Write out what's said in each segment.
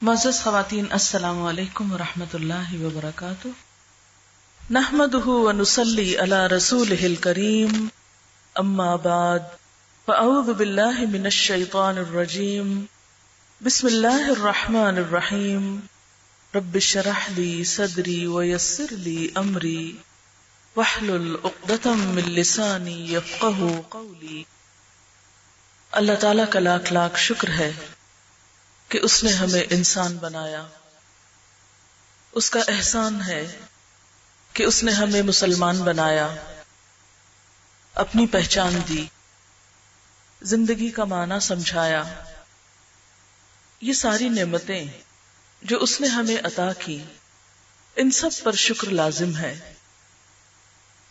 معزز خواتین، السلام علیکم ورحمۃ اللہ وبرکاتہ۔ نحمده ونصلی علی رسولہ الکریم، اما بعد فاعوذ باللہ من الشیطان الرجیم، بسم اللہ الرحمن الرحیم، رب اشرح لی صدری ویسر لی امری واحلل عقدۃ من لسانی یفقہوا قولی۔ اللہ تعالیٰ کا لاکھ لاکھ شکر ہے کہ اس نے ہمیں انسان بنایا۔ اس کا احسان ہے کہ اس نے ہمیں مسلمان بنایا، اپنی پہچان دی، زندگی کا معنی سمجھایا۔ یہ ساری نعمتیں جو اس نے ہمیں عطا کی، ان سب پر شکر لازم ہے۔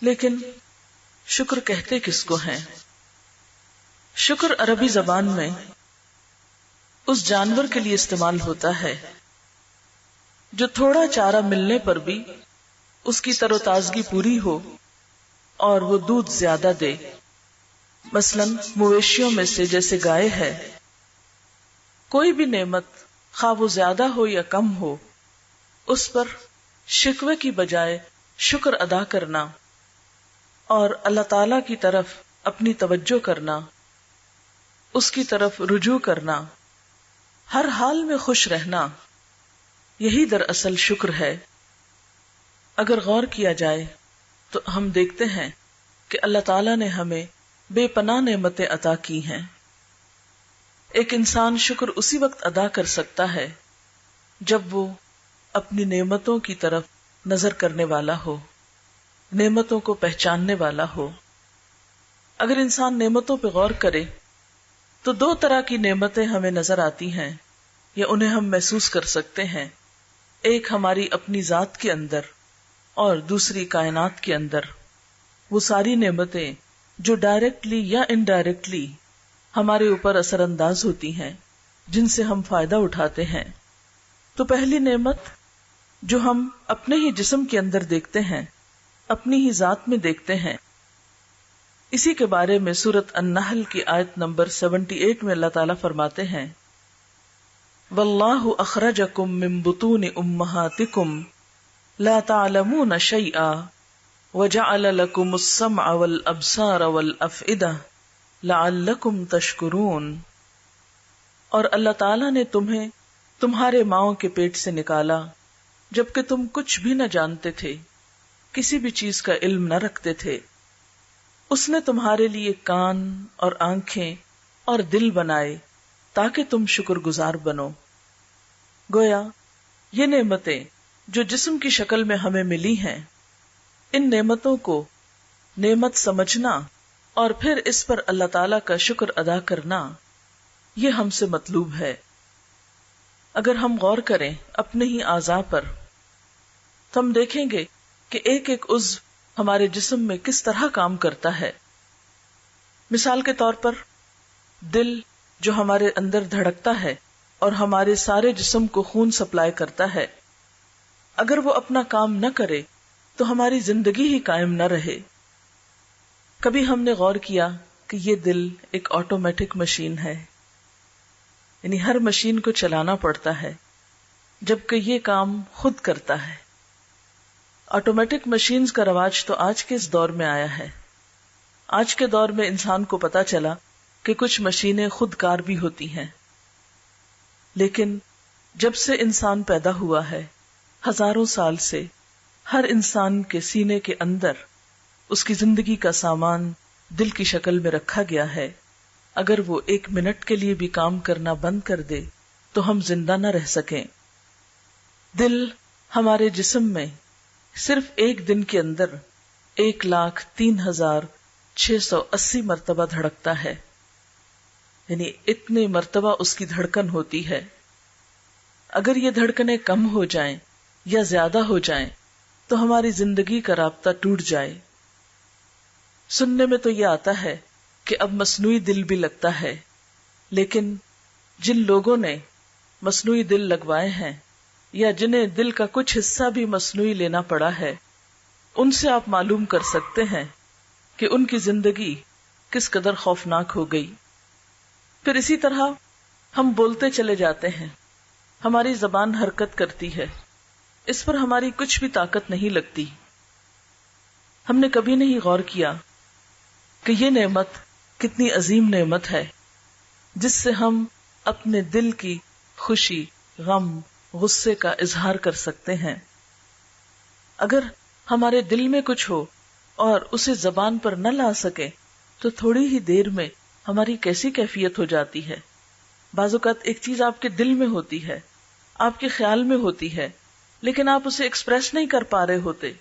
لیکن شکر کہتے کس کو ہیں؟ شکر عربی زبان میں اس جانور کے لیے استعمال ہوتا ہے جو تھوڑا چارہ ملنے پر بھی اس کی تر و تازگی پوری ہو اور وہ دودھ زیادہ دے۔ مثلاً مویشیوں میں سے جیسے گائے ہے، کوئی بھی نعمت خواہ وہ زیادہ ہو یا کم ہو، اس پر شکوے کی بجائے شکر ادا کرنا اور اللہ تعالی کی طرف اپنی توجہ کرنا، اس کی طرف رجوع کرنا، ہر حال میں خوش رہنا، یہی دراصل شکر ہے۔ اگر غور کیا جائے تو ہم دیکھتے ہیں کہ اللہ تعالیٰ نے ہمیں بے پناہ نعمتیں عطا کی ہیں۔ ایک انسان شکر اسی وقت ادا کر سکتا ہے جب وہ اپنی نعمتوں کی طرف نظر کرنے والا ہو، نعمتوں کو پہچاننے والا ہو۔ اگر انسان نعمتوں پہ غور کرے تو دو طرح کی نعمتیں ہمیں نظر آتی ہیں یا انہیں ہم محسوس کر سکتے ہیں۔ ایک ہماری اپنی ذات کے اندر اور دوسری کائنات کے اندر۔ وہ ساری نعمتیں جو ڈائریکٹلی یا انڈائریکٹلی ہمارے اوپر اثر انداز ہوتی ہیں، جن سے ہم فائدہ اٹھاتے ہیں۔ تو پہلی نعمت جو ہم اپنے ہی جسم کے اندر دیکھتے ہیں، اپنی ہی ذات میں دیکھتے ہیں، اسی کے بارے میں سورۃ النحل کی آیت نمبر 78 میں اللہ تعالیٰ فرماتے ہیں، وَاللَّهُ أَخْرَجَكُم مِّن بُطُونِ أُمَّهَاتِكُمْ لَا تَعْلَمُونَ شَيْئًا وَجَعَلَ لَكُمُ السَّمْعَ وَالْأَبْصَارَ وَالْأَفْئِدَةَ لَعَلَّكُمْ تَشْكُرُونَ۔ اور اللہ تعالیٰ نے تمہیں تمہارے ماؤں کے پیٹ سے نکالا جبکہ تم کچھ بھی نہ جانتے تھے، کسی بھی چیز کا علم نہ رکھتے تھے۔ اس نے تمہارے لیے کان اور آنکھیں اور دل بنائے تاکہ تم شکر گزار بنو۔ گویا یہ نعمتیں جو جسم کی شکل میں ہمیں ملی ہیں، ان نعمتوں کو نعمت سمجھنا اور پھر اس پر اللہ تعالیٰ کا شکر ادا کرنا، یہ ہم سے مطلوب ہے۔ اگر ہم غور کریں اپنے ہی اعضاء پر تو ہم دیکھیں گے کہ ایک ایک عضو ہمارے جسم میں کس طرح کام کرتا ہے۔ مثال کے طور پر دل جو ہمارے اندر دھڑکتا ہے اور ہمارے سارے جسم کو خون سپلائی کرتا ہے، اگر وہ اپنا کام نہ کرے تو ہماری زندگی ہی قائم نہ رہے۔ کبھی ہم نے غور کیا کہ یہ دل ایک آٹومیٹک مشین ہے، یعنی ہر مشین کو چلانا پڑتا ہے جبکہ یہ کام خود کرتا ہے۔ آٹومیٹک مشینز کا رواج تو آج کے اس دور میں آیا ہے۔ آج کے دور میں انسان کو پتا چلا کہ کچھ مشینیں خود کار بھی ہوتی ہیں، لیکن جب سے انسان پیدا ہوا ہے، ہزاروں سال سے ہر انسان کے سینے کے اندر اس کی زندگی کا سامان دل کی شکل میں رکھا گیا ہے۔ اگر وہ 1 منٹ کے لیے بھی کام کرنا بند کر دے تو ہم زندہ نہ رہ سکیں۔ دل ہمارے جسم میں صرف ایک دن کے اندر 1,03,680 مرتبہ دھڑکتا ہے، یعنی اتنے مرتبہ اس کی دھڑکن ہوتی ہے۔ اگر یہ دھڑکنیں کم ہو جائیں یا زیادہ ہو جائیں تو ہماری زندگی کا رابطہ ٹوٹ جائے۔ سننے میں تو یہ آتا ہے کہ اب مصنوعی دل بھی لگتا ہے، لیکن جن لوگوں نے مصنوعی دل لگوائے ہیں یا جنہیں دل کا کچھ حصہ بھی مصنوعی لینا پڑا ہے، ان سے آپ معلوم کر سکتے ہیں کہ ان کی زندگی کس قدر خوفناک ہو گئی۔ پھر اسی طرح ہم بولتے چلے جاتے ہیں، ہماری زبان حرکت کرتی ہے، اس پر ہماری کچھ بھی طاقت نہیں لگتی. ہم نے کبھی نہیں غور کیا کہ یہ نعمت کتنی عظیم نعمت ہے جس سے ہم اپنے دل کی خوشی، غم، غصے کا اظہار کر سکتے ہیں. اگر ہمارے دل میں کچھ ہو اور اسے زبان پر نہ لا سکے تو تھوڑی ہی دیر میں ہماری کیسی کیفیت ہو جاتی ہے. بعض اوقات ایک چیز آپ کے دل میں ہوتی ہے، آپ کے خیال میں ہوتی ہے، لیکن آپ اسے ایکسپریس نہیں کر پا رہے ہوتے،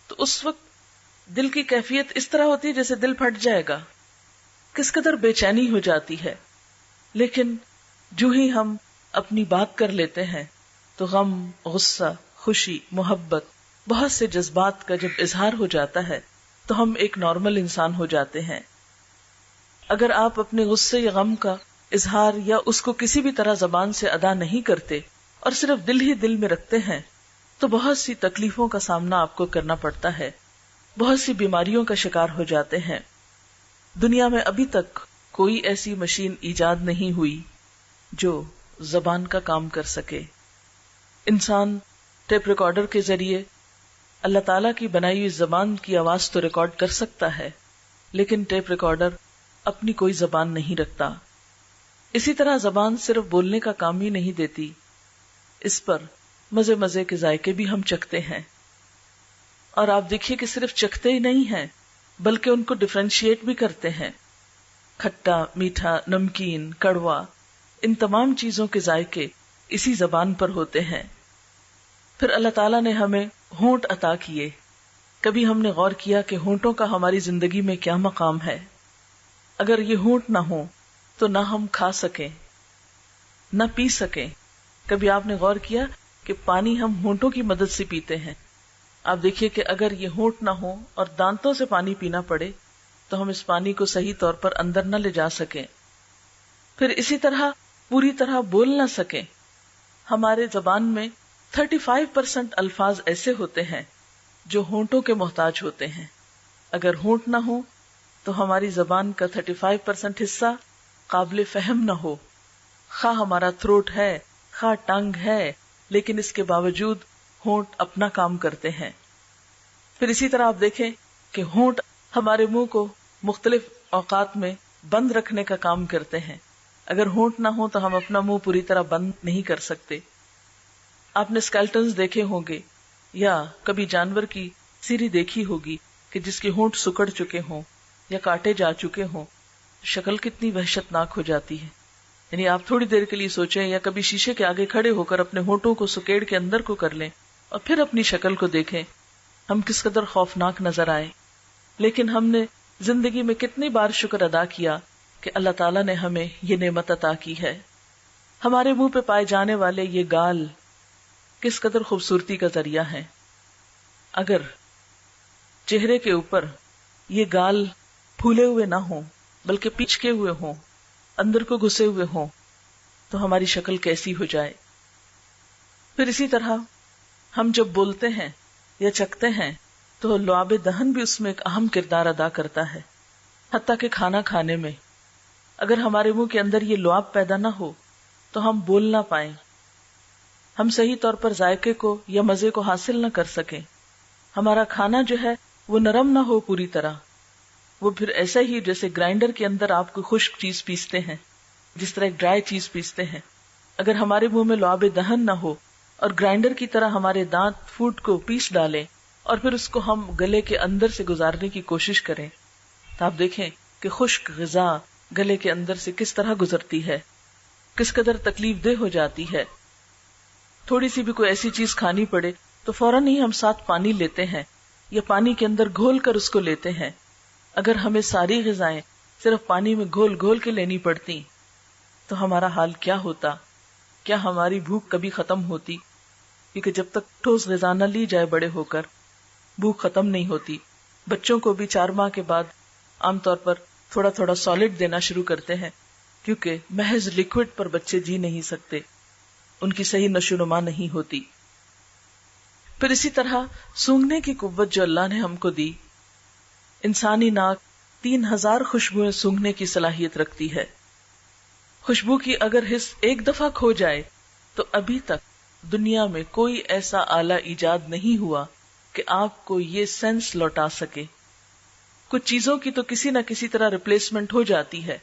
تو اس وقت دل کی کیفیت اس طرح ہوتی ہے جیسے دل پھٹ جائے گا، کس قدر بے چینی ہو جاتی ہے. لیکن جو ہی ہم اپنی بات کر لیتے ہیں تو غم، غصہ، خوشی، محبت، بہت سے جذبات کا جب اظہار ہو جاتا ہے تو ہم ایک نارمل انسان ہو جاتے ہیں. اگر آپ اپنے غصے یا غم کا اظہار یا اس کو کسی بھی طرح زبان سے ادا نہیں کرتے اور صرف دل ہی دل میں رکھتے ہیں تو بہت سی تکلیفوں کا سامنا آپ کو کرنا پڑتا ہے، بہت سی بیماریوں کا شکار ہو جاتے ہیں. دنیا میں ابھی تک کوئی ایسی مشین ایجاد نہیں ہوئی جو زبان کا کام کر سکے. انسان ٹیپ ریکارڈر کے ذریعے اللہ تعالیٰ کی بنائی ہوئی زبان کی آواز تو ریکارڈ کر سکتا ہے، لیکن ٹیپ ریکارڈر اپنی کوئی زبان نہیں رکھتا. اسی طرح زبان صرف بولنے کا کام ہی نہیں دیتی، اس پر مزے مزے کے ذائقے بھی ہم چکھتے ہیں. اور آپ دیکھیے کہ صرف چکھتے ہی نہیں ہیں بلکہ ان کو ڈفرینشیٹ بھی کرتے ہیں. کھٹا، میٹھا، نمکین، کڑوا، ان تمام چیزوں کے ذائقے اسی زبان پر ہوتے ہیں. پھر اللہ تعالیٰ نے ہمیں ہونٹ عطا کیے. کبھی ہم نے غور کیا کہ ہونٹوں کا ہماری زندگی میں کیا مقام ہے؟ اگر یہ ہونٹ نہ ہو تو نہ ہم کھا سکیں، نہ پی سکیں. کبھی آپ نے غور کیا کہ پانی ہم ہونٹوں کی مدد سے پیتے ہیں. آپ دیکھیے کہ اگر یہ ہونٹ نہ ہو اور دانتوں سے پانی پینا پڑے تو ہم اس پانی کو صحیح طور پر اندر نہ لے جا سکیں. پھر اسی طرح پوری طرح بول نہ سکیں. ہمارے زبان میں 35% الفاظ ایسے ہوتے ہیں جو ہونٹوں کے محتاج ہوتے ہیں. اگر ہونٹ نہ ہو تو ہماری زبان کا 35% حصہ قابل فہم نہ ہو. خواہ ہمارا تھروٹ ہے، خواہ ٹنگ ہے، لیکن اس کے باوجود ہونٹ اپنا کام کرتے ہیں. پھر اسی طرح آپ دیکھیں کہ ہونٹ ہمارے منہ کو مختلف اوقات میں بند رکھنے کا کام کرتے ہیں. اگر ہونٹ نہ ہو تو ہم اپنا منہ پوری طرح بند نہیں کر سکتے. آپ نے اسکیلٹنز دیکھے ہوں گے یا کبھی جانور کی سیری دیکھی ہوگی کہ جس کے ہونٹ سکڑ چکے ہوں یا کاٹے جا چکے ہوں. شکل کتنی وحشتناک ہو جاتی ہے. یعنی آپ تھوڑی دیر کے لیے سوچیں یا کبھی شیشے کے آگے کھڑے ہو کر اپنے ہونٹوں کو سکیڑ کے اندر کو کر لیں اور پھر اپنی شکل کو دیکھیں، ہم کس قدر خوفناک نظر آئے. لیکن ہم نے زندگی میں کتنی بار شکر ادا کیا کہ اللہ تعالیٰ نے ہمیں یہ نعمت عطا کی ہے. ہمارے منہ پہ پائے جانے والے یہ گال کس قدر خوبصورتی کا ذریعہ ہیں. اگر چہرے کے اوپر یہ گال پھولے ہوئے نہ ہوں بلکہ پچکے ہوئے ہوں، اندر کو گھسے ہوئے ہوں، تو ہماری شکل کیسی ہو جائے. پھر اسی طرح ہم جب بولتے ہیں یا چکھتے ہیں تو لعاب دہن بھی اس میں ایک اہم کردار ادا کرتا ہے. حتیٰ کہ کھانا کھانے میں اگر ہمارے منہ کے اندر یہ لعاب پیدا نہ ہو تو ہم بول نہ پائیں، ہم صحیح طور پر ذائقے کو یا مزے کو حاصل نہ کر سکیں. ہمارا کھانا جو ہے وہ نرم نہ ہو پوری طرح، وہ پھر ایسا ہی جیسے گرائنڈر کے اندر آپ کو خشک چیز پیستے ہیں، جس طرح ایک ڈرائی چیز پیستے ہیں. اگر ہمارے منہ میں لعاب دہن نہ ہو اور گرائنڈر کی طرح ہمارے دانت فوڈ کو پیس ڈالیں اور پھر اس کو ہم گلے کے اندر سے گزارنے کی کوشش کریں تو آپ دیکھیں کہ خشک غذا گلے کے اندر سے کس طرح گزرتی ہے، کس قدر تکلیف دہ ہو جاتی ہے. تھوڑی سی بھی کوئی ایسی چیز کھانی پڑے تو فوراً ہی ہم ساتھ پانی لیتے ہیں یا پانی کے اندر گھول کر اس کو لیتے ہیں. اگر ہمیں ساری غذائیں صرف پانی میں گھول گھول کے لینی پڑتی تو ہمارا حال کیا ہوتا؟ کیا ہماری بھوک کبھی ختم ہوتی؟ کیونکہ جب تک ٹھوس غذا نہ لی جائے بڑے ہو کر بھوک ختم نہیں ہوتی. بچوں کو بھی 4 ماہ کے بعد عام طور پر تھوڑا تھوڑا سالڈ دینا شروع کرتے ہیں کیونکہ محض لکوڈ پر بچے جی نہیں سکتے، ان کی صحیح نشو نما نہیں ہوتی. پھر اسی طرح سونگھنے کی قوت جو اللہ نے ہم کو دی، انسانی ناک 3000 خوشبوئیں سونگھنے کی صلاحیت رکھتی ہے. خوشبو کی اگر حس ایک دفعہ کھو جائے تو ابھی تک دنیا میں کوئی ایسا آلہ ایجاد نہیں ہوا کہ آپ کو یہ سینس لوٹا سکے. کچھ چیزوں کی تو کسی نہ کسی طرح ریپلیسمنٹ ہو جاتی ہے،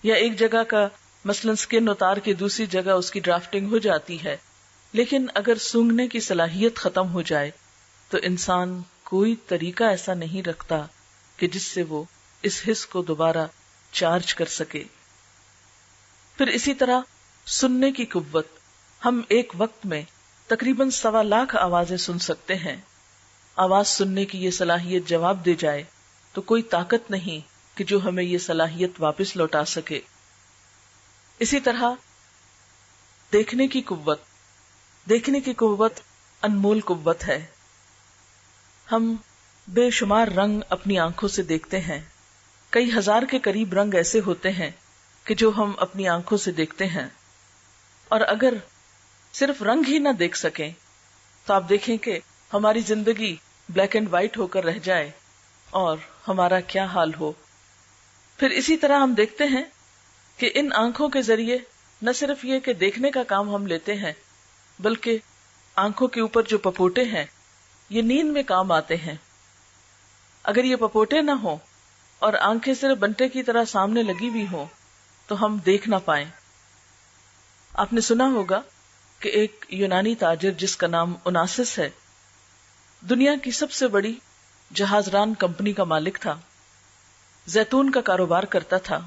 یا ایک جگہ کا مثلاً سکن اتار کے دوسری جگہ اس کی ڈرافٹنگ ہو جاتی ہے، لیکن اگر سونگھنے کی صلاحیت ختم ہو جائے تو انسان کوئی طریقہ ایسا نہیں رکھتا کہ جس سے وہ اس حس کو دوبارہ چارج کر سکے. پھر اسی طرح سننے کی قوت، ہم ایک وقت میں تقریباً 1.25 لاکھ آوازیں سن سکتے ہیں. آواز سننے کی یہ صلاحیت جواب دے جائے تو کوئی طاقت نہیں کہ جو ہمیں یہ صلاحیت واپس لوٹا سکے. اسی طرح دیکھنے کی قوت انمول قوت ہے. ہم بے شمار رنگ اپنی آنکھوں سے دیکھتے ہیں. کئی ہزار کے قریب رنگ ایسے ہوتے ہیں کہ جو ہم اپنی آنکھوں سے دیکھتے ہیں، اور اگر صرف رنگ ہی نہ دیکھ سکیں تو آپ دیکھیں کہ ہماری زندگی بلیک اینڈ وائٹ ہو کر رہ جائے اور ہمارا کیا حال ہو. پھر اسی طرح ہم دیکھتے ہیں کہ ان آنکھوں کے ذریعے نہ صرف یہ کہ دیکھنے کا کام ہم لیتے ہیں، بلکہ آنکھوں کے اوپر جو پپوٹے ہیں یہ نیند میں کام آتے ہیں. اگر یہ پپوٹے نہ ہوں اور آنکھیں صرف بنٹے کی طرح سامنے لگی ہوئی ہوں تو ہم دیکھ نہ پائیں. آپ نے سنا ہوگا کہ ایک یونانی تاجر جس کا نام اوناسس ہے، دنیا کی سب سے بڑی جہاز ران کمپنی کا مالک تھا، زیتون کا کاروبار کرتا تھا.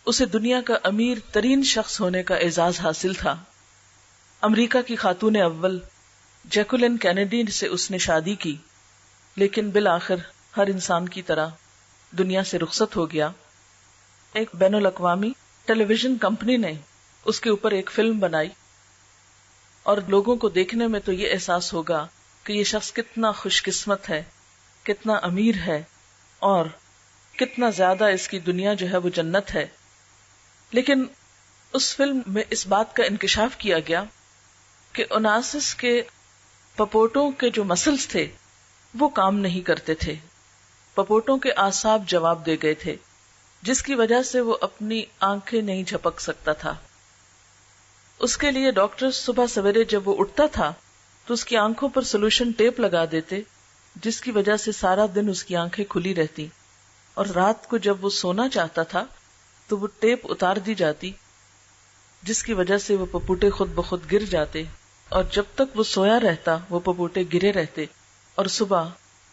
اسے دنیا کا امیر ترین شخص ہونے کا اعزاز حاصل تھا. امریکہ کی خاتون اول جیکولین کینیڈی سے اس نے شادی کی، لیکن بالآخر ہر انسان کی طرح دنیا سے رخصت ہو گیا. ایک بین الاقوامی ٹیلی ویژن کمپنی نے اس کے اوپر ایک فلم بنائی، اور لوگوں کو دیکھنے میں تو یہ احساس ہوگا کہ یہ شخص کتنا خوش قسمت ہے، کتنا امیر ہے، اور کتنا زیادہ اس کی دنیا جو ہے وہ جنت ہے. لیکن اس فلم میں اس بات کا انکشاف کیا گیا کہ اوناسس کے پپوٹوں کے جو مسلز تھے وہ کام نہیں کرتے تھے. پپوٹوں کے اعصاب جواب دے گئے تھے، جس کی وجہ سے وہ اپنی آنکھیں نہیں جھپک سکتا تھا. اس کے لیے ڈاکٹر صبح سویرے جب وہ اٹھتا تھا تو اس کی آنکھوں پر سولوشن ٹیپ لگا دیتے، جس کی وجہ سے سارا دن اس کی آنکھیں کھلی رہتی، اور رات کو جب وہ سونا چاہتا تھا تو وہ ٹیپ اتار دی جاتی، جس کی وجہ سے وہ پپوٹے خود بخود گر جاتے، اور جب تک وہ سویا رہتا وہ پپوٹے گرے رہتے، اور صبح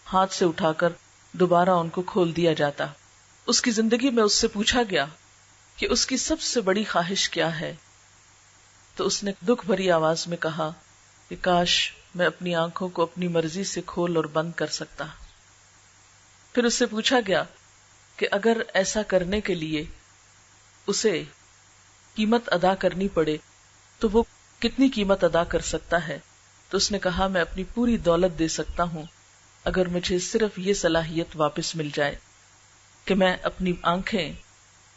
ہاتھ سے اٹھا کر دوبارہ ان کو کھول دیا جاتا. اس کی زندگی میں اس سے پوچھا گیا کہ اس کی سب سے بڑی خواہش کیا ہے، تو اس نے دکھ بھری آواز میں کہا کہ کاش میں اپنی آنکھوں کو اپنی مرضی سے کھول اور بند کر سکتا. پھر اس سے پوچھا گیا کہ اگر ایسا کرنے کے لیے اسے قیمت ادا کرنی پڑے تو وہ کتنی قیمت ادا کر سکتا ہے. تو اس نے کہا میں اپنی پوری دولت دے سکتا ہوں اگر مجھے صرف یہ صلاحیت واپس مل جائے کہ میں اپنی آنکھیں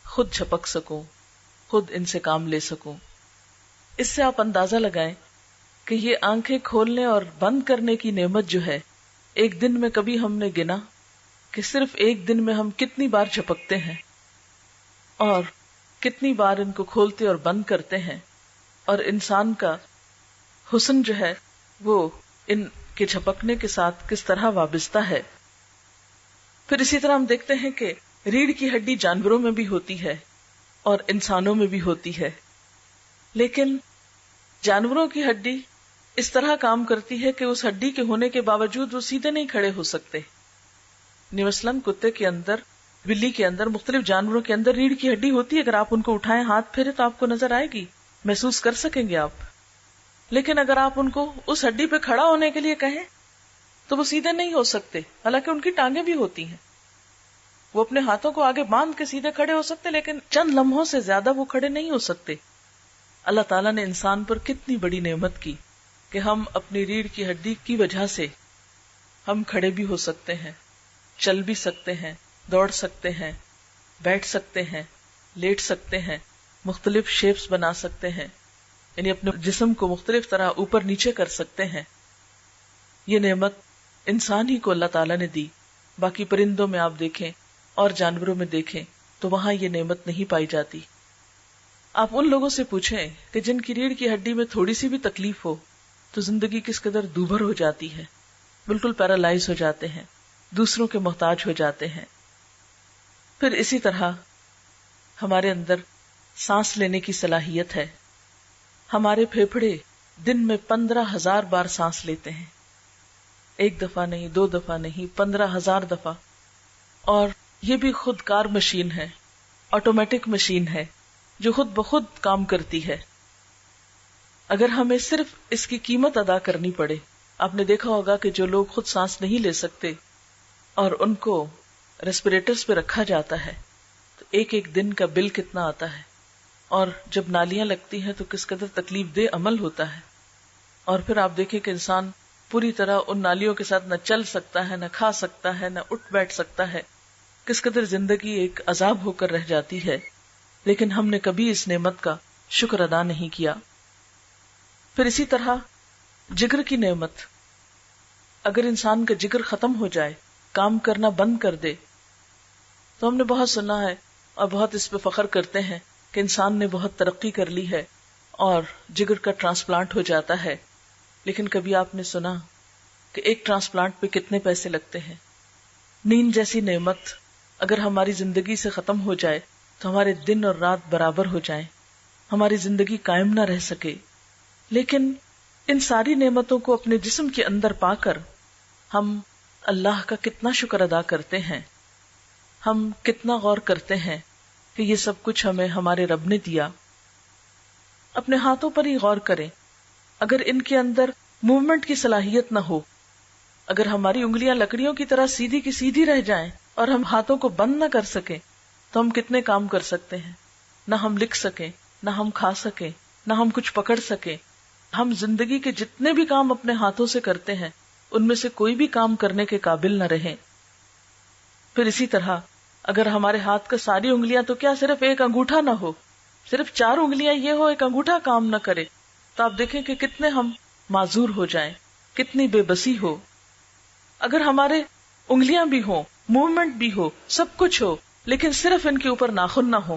خود جھپک سکوں، خود ان سے کام لے سکوں. اس سے آپ اندازہ لگائیں کہ یہ آنکھیں کھولنے اور بند کرنے کی نعمت جو ہے، ایک دن میں کبھی ہم نے گنا کہ صرف ایک دن میں ہم کتنی بار جھپکتے ہیں اور کتنی بار ان کو کھولتے اور بند کرتے ہیں، اور انسان کا حسن جو ہے وہ ان کے جھپکنے کے ساتھ کس طرح وابستہ ہے. پھر اسی طرح ہم دیکھتے ہیں کہ ریڑھ کی ہڈی جانوروں میں بھی ہوتی ہے اور انسانوں میں بھی ہوتی ہے، لیکن جانوروں کی ہڈی اس طرح کام کرتی ہے کہ اس ہڈی کے ہونے کے باوجود وہ سیدھے نہیں کھڑے ہو سکتے. مثلاً کتے کے اندر، بلی کے اندر، مختلف جانوروں کے اندر ریڑھ کی ہڈی ہوتی ہے. اگر آپ ان کو اٹھائیں، ہاتھ پھیرے تو آپ کو نظر آئے گی، محسوس کر سکیں گے آپ. لیکن اگر آپ ان کو اس ہڈی پہ کھڑا ہونے کے لیے کہیں تو وہ سیدھے نہیں ہو سکتے، حالانکہ ان کی ٹانگیں بھی ہوتی ہیں. وہ اپنے ہاتھوں کو آگے باندھ کے سیدھے کھڑے ہو سکتے، لیکن چند لمحوں سے زیادہ وہ کھڑے نہیں ہو سکتے. اللہ تعالیٰ نے انسان پر کتنی بڑی نعمت کی کہ ہم اپنی ریڑھ کی ہڈی کی وجہ سے ہم کھڑے بھی ہو سکتے ہیں، چل بھی سکتے ہیں، دوڑ سکتے ہیں، بیٹھ سکتے ہیں، لیٹ سکتے ہیں، مختلف شیپس بنا سکتے ہیں، یعنی اپنے جسم کو مختلف طرح اوپر نیچے کر سکتے ہیں. یہ نعمت انسان ہی کو اللہ تعالیٰ نے دی. باقی پرندوں میں آپ دیکھیں اور جانوروں میں دیکھیں تو وہاں یہ نعمت نہیں پائی جاتی. آپ ان لوگوں سے پوچھیں کہ جن کی ریڑھ کی ہڈی میں تھوڑی سی بھی تکلیف ہو تو زندگی کس قدر دوبھر ہو جاتی ہے، بالکل پیرالائز ہو جاتے ہیں، دوسروں کے محتاج ہو جاتے ہیں۔ پھر اسی طرح ہمارے اندر سانس لینے کی صلاحیت ہے۔ ہمارے پھیپھڑے دن میں 15,000 بار سانس لیتے ہیں، ایک دفعہ نہیں، 2 دفعہ نہیں، 15,000 دفعہ۔ اور یہ بھی خود کار مشین ہے، آٹومیٹک مشین ہے جو خود بخود کام کرتی ہے۔ اگر ہمیں صرف اس کی قیمت ادا کرنی پڑے، آپ نے دیکھا ہوگا کہ جو لوگ خود سانس نہیں لے سکتے اور ان کو ریسپیریٹرز پہ رکھا جاتا ہے تو ایک ایک دن کا بل کتنا آتا ہے، اور جب نالیاں لگتی ہیں تو کس قدر تکلیف دہ عمل ہوتا ہے۔ اور پھر آپ دیکھیں کہ انسان پوری طرح ان نالیوں کے ساتھ نہ چل سکتا ہے، نہ کھا سکتا ہے، نہ اٹھ بیٹھ سکتا ہے، کس قدر زندگی ایک عذاب ہو کر رہ جاتی ہے، لیکن ہم نے کبھی اس نعمت کا شکر ادا نہیں کیا۔ پھر اسی طرح جگر کی نعمت، اگر انسان کا جگر ختم ہو جائے، کام کرنا بند کر دے، تو ہم نے بہت سنا ہے اور بہت اس پہ فخر کرتے ہیں کہ انسان نے بہت ترقی کر لی ہے اور جگر کا ٹرانسپلانٹ ہو جاتا ہے، لیکن کبھی آپ نے سنا کہ ایک ٹرانسپلانٹ پہ کتنے پیسے لگتے ہیں؟ نیند جیسی نعمت اگر ہماری زندگی سے ختم ہو جائے تو ہمارے دن اور رات برابر ہو جائیں، ہماری زندگی قائم نہ رہ سکے۔ لیکن ان ساری نعمتوں کو اپنے جسم کے اندر پا کر ہم اللہ کا کتنا شکر ادا کرتے ہیں، ہم کتنا غور کرتے ہیں کہ یہ سب کچھ ہمیں ہمارے رب نے دیا۔ اپنے ہاتھوں پر ہی غور کریں، اگر ان کے اندر موومنٹ کی صلاحیت نہ ہو، اگر ہماری انگلیاں لکڑیوں کی طرح سیدھی کی سیدھی رہ جائیں اور ہم ہاتھوں کو بند نہ کر سکیں تو ہم کتنے کام کر سکتے ہیں؟ نہ ہم لکھ سکیں، نہ ہم کھا سکیں، نہ ہم کچھ پکڑ سکیں۔ ہم زندگی کے جتنے بھی کام اپنے ہاتھوں سے کرتے ہیں ان میں سے کوئی بھی کام کرنے کے قابل نہ رہیں۔ پھر اسی طرح اگر ہمارے ہاتھ کا ساری انگلیاں تو کیا صرف ایک انگوٹھا نہ ہو، صرف 4 انگلیاں یہ ہو، ایک انگوٹھا کام نہ کرے، تو آپ دیکھیں کہ کتنے ہم معذور ہو جائیں، کتنی بے بسی ہو۔ اگر ہمارے انگلیاں بھی ہوں، موومنٹ بھی ہو، سب کچھ ہو، لیکن صرف ان کے اوپر ناخن نہ ہو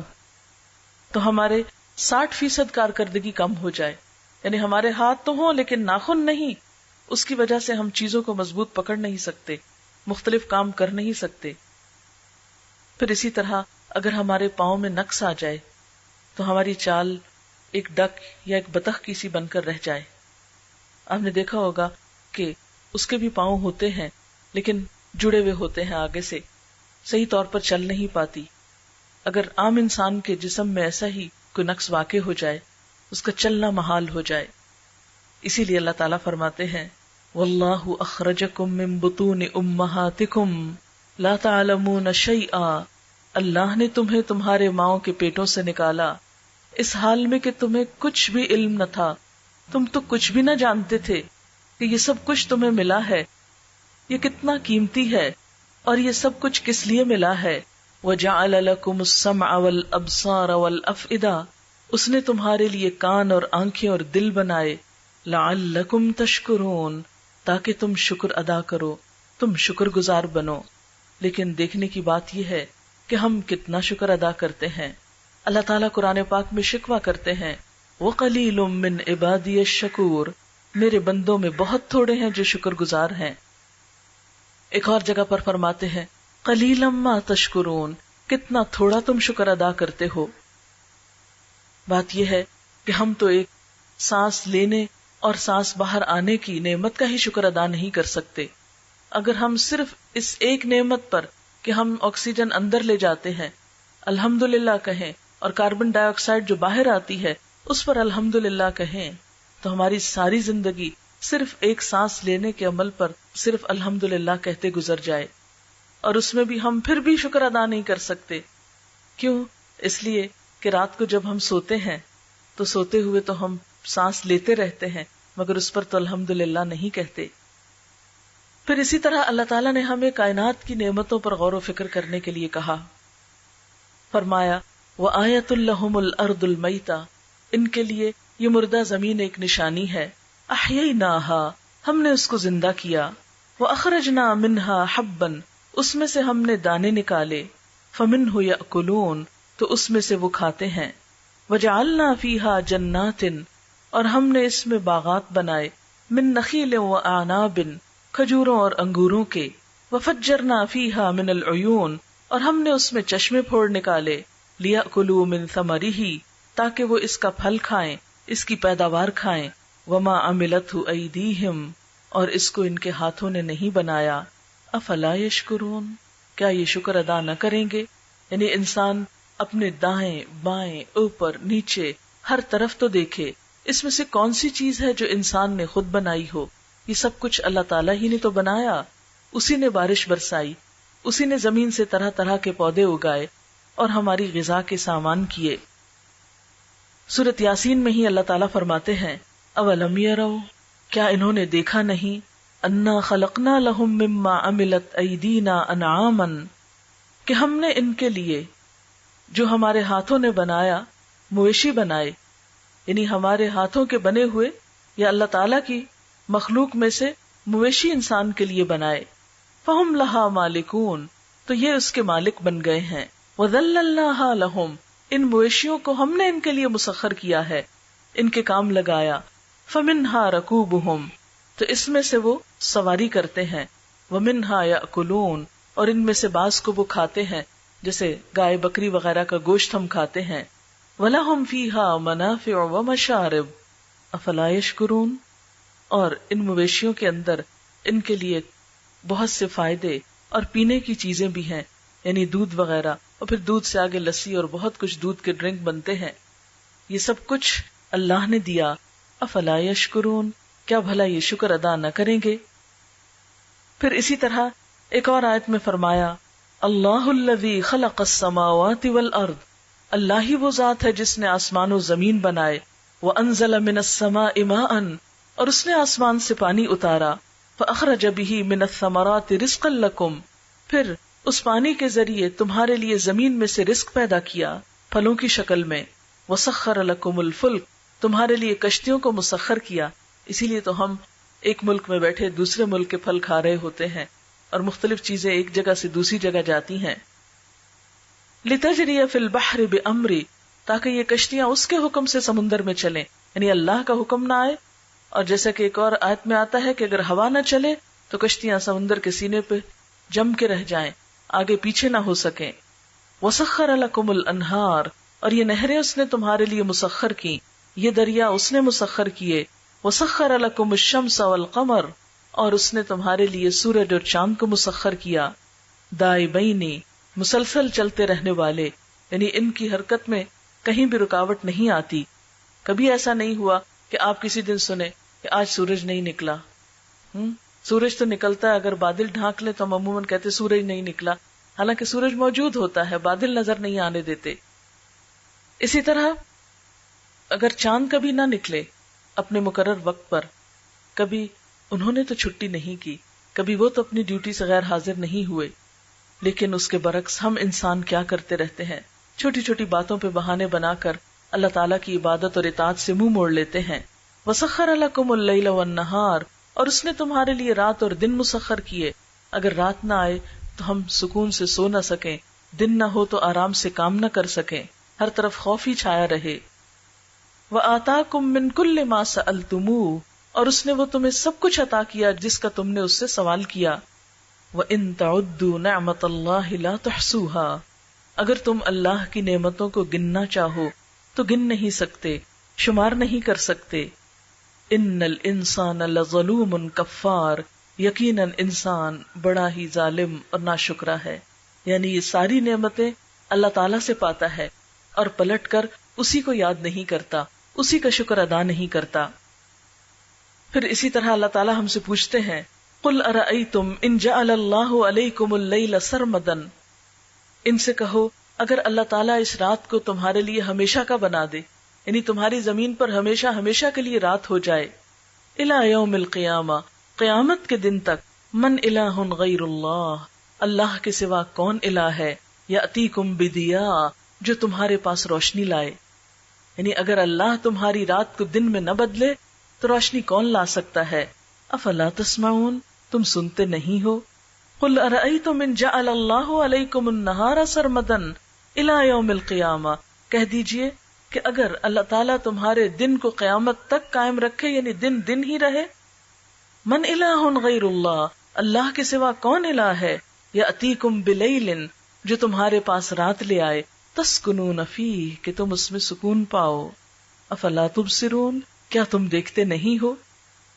تو ہمارے 60% کارکردگی کم ہو جائے۔ یعنی ہمارے ہاتھ تو ہوں لیکن ناخن نہیں، اس کی وجہ سے ہم چیزوں کو مضبوط پکڑ نہیں سکتے، مختلف کام کر نہیں سکتے۔ پھر اسی طرح اگر ہمارے پاؤں میں نقص آ جائے تو ہماری چال ایک ڈک یا ایک بطخ کی سی بن کر رہ جائے۔ آپ نے دیکھا ہوگا کہ اس کے بھی پاؤں ہوتے ہیں لیکن جڑے ہوئے ہوتے ہیں آگے سے، صحیح طور پر چل نہیں پاتی۔ اگر عام انسان کے جسم میں ایسا ہی کوئی نقص واقع ہو جائے، اس کا چلنا محال ہو جائے۔ اسی لیے اللہ تعالیٰ فرماتے ہیں وَاللَّهُ أَخْرَجَكُم مِّن بُطُونِ أُمَّهَاتِكُمْ لَا تَعْلَمُونَ شَيْئًا، اللہ نے تمہیں تمہارے ماؤں کے پیٹوں سے نکالا اس حال میں کہ تمہیں کچھ بھی علم نہ تھا، تم تو کچھ بھی نہ جانتے تھے کہ یہ سب کچھ تمہیں ملا ہے، یہ کتنا قیمتی ہے، اور یہ سب کچھ کس لیے ملا ہے۔ وَجَعَلَ لَكُمُ السَّمْعَ وَالْأَبْصَارَ وَالْأَفْئِدَةَ، اس نے تمہارے لیے کان اور آنکھیں اور دل بنائے، لَعَلَّكُمْ تَشْكُرُونَ، تاکہ تم شکر ادا کرو، تم شکر گزار بنو۔ لیکن دیکھنے کی بات یہ ہے کہ ہم کتنا شکر ادا کرتے ہیں۔ اللہ تعالیٰ قرآن پاک میں شکوہ کرتے ہیں وَقَلِيلٌ مِّنْ عِبَادِيَ الشَّكُورُ، میرے بندوں میں بہت تھوڑے ہیں جو شکر گزار ہیں۔ ایک اور جگہ پر فرماتے ہیں قَلِيلًا مَا تَشْكُرُونَ، کتنا تھوڑا تم شکر ادا کرتے ہو۔ بات یہ ہے کہ ہم تو ایک سانس لینے اور سانس باہر آنے کی نعمت کا ہی شکر ادا نہیں کر سکتے۔ اگر ہم صرف اس ایک نعمت پر کہ ہم آکسیجن اندر لے جاتے ہیں الحمدللہ کہیں، اور کاربن ڈائی آکسائڈ جو باہر آتی ہے اس پر الحمدللہ کہیں، تو ہماری ساری زندگی صرف ایک سانس لینے کے عمل پر صرف الحمدللہ کہتے گزر جائے، اور اس میں بھی ہم پھر بھی شکر ادا نہیں کر سکتے۔ کیوں؟ اس لیے کہ رات کو جب ہم سوتے ہیں تو سوتے ہوئے تو ہم سانس لیتے رہتے ہیں مگر اس پر تو الحمدللہ نہیں کہتے۔ پھر اسی طرح اللہ تعالیٰ نے ہمیں کائنات کی نعمتوں پر غور و فکر کرنے کے لیے کہا، فرمایا وَآیَةٌ لَهُمُ الْأَرْضُ الْمَيْتَةُ، ان کے لیے یہ مردہ زمین ایک نشانی ہے، أَحْيَيْنَاهَا، ہم نے اس کو زندہ کیا، وَأَخْرَجْنَا مِنْهَا حَبًّا، اس میں سے ہم نے دانے نکالے، فَمِنْهُ يَأْكُلُونَ، تو اس میں سے وہ کھاتے ہیں، وجعلنا فیہا جنات، اور ہم نے اس میں باغات بنائے، من نخیل و اعناب، کھجوروں اور انگوروں کے، وفجرنا فیہا من العیون، اور ہم نے اس میں چشمے پھوڑ نکالے، لیأکلوا من ثمرہ، تاکہ وہ اس کا پھل کھائیں، اس کی پیداوار کھائیں، وما عملتہ ایدیہم، اور اس کو ان کے ہاتھوں نے نہیں بنایا، افلا یشکرون، کیا یہ شکر ادا نہ کریں گے؟ یعنی انسان اپنے دائیں بائیں اوپر نیچے ہر طرف تو دیکھے، اس میں سے کون سی چیز ہے جو انسان نے خود بنائی ہو؟ یہ سب کچھ اللہ تعالیٰ ہی نے تو بنایا، اسی نے بارش برسائی، اسی نے زمین سے طرح طرح کے پودے اگائے اور ہماری غذا کے سامان کیے۔ سورۃ یاسین میں ہی اللہ تعالیٰ فرماتے ہیں اولم یروا، کیا انہوں نے دیکھا نہیں، انا خلقنا لہم مما عملت ایدینا انعاما، کہ ہم نے ان کے لیے جو ہمارے ہاتھوں نے بنایا مویشی بنائے، یعنی ہمارے ہاتھوں کے بنے ہوئے یا اللہ تعالیٰ کی مخلوق میں سے مویشی انسان کے لیے بنائے، فہم لہا مالکون، تو یہ اس کے مالک بن گئے ہیں، وذللناہا لہم، ان مویشیوں کو ہم نے ان کے لیے مسخر کیا ہے، ان کے کام لگایا، فمنہا رکوبہم، تو اس میں سے وہ سواری کرتے ہیں، ومنہا یأکلون، اور ان میں سے بعض کو وہ کھاتے ہیں، جیسے گائے بکری وغیرہ کا گوشت ہم کھاتے ہیں، وَلَهُمْ فِيهَا مَنَافِعُ وَمَشَارِبُ أَفَلَا يَشْكُرُونَ، اور ان مویشیوں کے اندر ان کے لیے بہت سے فائدے اور پینے کی چیزیں بھی ہیں، یعنی دودھ وغیرہ، اور پھر دودھ سے آگے لسی اور بہت کچھ دودھ کے ڈرنک بنتے ہیں، یہ سب کچھ اللہ نے دیا، افلا یشکرون، کیا بھلا یہ شکر ادا نہ کریں گے؟ پھر اسی طرح ایک اور آیت میں فرمایا اللہ الذی خلق السماوات والارض، اللہ ہی وہ ذات ہے جس نے آسمان و زمین بنائے، وانزل من السماء ماء، اور اس نے آسمان سے پانی اتارا، فاخرج به من الثمرات رزقا لکم، پھر اس پانی کے ذریعے تمہارے لیے زمین میں سے رزق پیدا کیا پھلوں کی شکل میں، وسخر لکم الفلک، تمہارے لیے کشتیوں کو مسخر کیا، اسی لیے تو ہم ایک ملک میں بیٹھے دوسرے ملک کے پھل کھا رہے ہوتے ہیں اور مختلف چیزیں ایک جگہ سے دوسری جگہ جاتی ہیں، لتجری فی البحر بامری، تاکہ یہ کشتیاں اس کے حکم سے سمندر میں چلیں، یعنی اللہ کا حکم نہ آئے، اور جیسا کہ ایک اور آیت میں آتا ہے کہ اگر ہوا نہ چلے تو کشتیاں سمندر کے سینے پہ جم کے رہ جائیں، آگے پیچھے نہ ہو سکیں، وسخر لکم الانہار، اور یہ نہریں اس نے تمہارے لیے مسخر کی، یہ دریا اس نے مسخر کیے، وسخر لکم الشمس والقمر، اور اس نے تمہارے لیے سورج اور چاند کو مسخر کیا، دائبینی، مسلسل چلتے رہنے والے، یعنی ان کی حرکت میں کہیں بھی رکاوٹ نہیں آتی، کبھی ایسا نہیں ہوا کہ آپ کسی دن سنیں کہ آج سورج نہیں نکلا، سورج تو نکلتا ہے، اگر بادل ڈھانک لے تو ہم عموماً کہتے سورج نہیں نکلا، حالانکہ سورج موجود ہوتا ہے، بادل نظر نہیں آنے دیتے۔ اسی طرح اگر چاند کبھی نہ نکلے اپنے مقرر وقت پر، کبھی انہوں نے تو چھٹی نہیں کی، کبھی وہ تو اپنی ڈیوٹی سے غیر حاضر نہیں ہوئے، لیکن اس کے برعکس ہم انسان کیا کرتے رہتے ہیں، چھوٹی چھوٹی باتوں پہ بہانے بنا کر اللہ تعالیٰ کی عبادت اور اطاعت سے منہ موڑ لیتے ہیں۔ وسخر لکم اللیل والنہار، اور اس نے تمہارے لیے رات اور دن مسخر کیے، اگر رات نہ آئے تو ہم سکون سے سو نہ سکیں، دن نہ ہو تو آرام سے کام نہ کر سکیں، ہر طرف خوف ہی چھایا رہے۔ وآتاکم من کل ما سألتموہ، اور اس نے وہ تمہیں سب کچھ عطا کیا جس کا تم نے اس سے سوال کیا۔ وَإِن تَعُدُّوا نِعْمَةَ اللَّهِ لَا تُحْصُوهَا، اگر تم اللہ کی نعمتوں کو گننا چاہو تو گن نہیں سکتے، شمار نہیں کر سکتے۔ إِنَّ الْإِنسَانَ لَظَلُومٌ كَفَّارٌ، یقیناً انسان بڑا ہی ظالم اور ناشکرا ہے، یعنی یہ ساری نعمتیں اللہ تعالیٰ سے پاتا ہے اور پلٹ کر اسی کو یاد نہیں کرتا، اسی کا شکر ادا نہیں کرتا۔ پھر اسی طرح اللہ تعالیٰ ہم سے پوچھتے ہیں قُلْ أَرَأَيْتُمْ إِنْ جَعَلَ اللَّهُ عَلَيْكُمُ اللَّيْلَ سَرْمَدًا، ان سے کہو اگر اللہ تعالیٰ اس رات کو تمہارے لیے ہمیشہ کا بنا دے، یعنی تمہاری زمین پر ہمیشہ ہمیشہ کے لیے رات ہو جائے، إِلَى يَوْمِ الْقِيَامَةِ، قیامت کے دن تک، من الہ غیر اللہ، اللہ کے سوا کون الہ ہے، یأتیکم بدیاء، جو تمہارے پاس روشنی لائے، یعنی اگر اللہ تمہاری رات کو دن میں نہ بدلے تو روشنی کون لا سکتا ہے؟ افلا تسمعون، تم سنتے نہیں ہو؟ قل ارأیتم ان جعل اللہ علیکم النہار سرمدا الی یوم القیامہ، کہہ دیجئے کہ اگر اللہ تعالیٰ تمہارے دن کو قیامت تک قائم رکھے، یعنی دن دن ہی رہے، من الہ غیر اللہ، اللہ کے سوا کون الہ ہے، یاتیکم بلیل، جو تمہارے پاس رات لے آئے، تسکنون فیہ، کہ تم اس میں سکون پاؤ، افلا تبصرون، کیا تم دیکھتے نہیں ہو،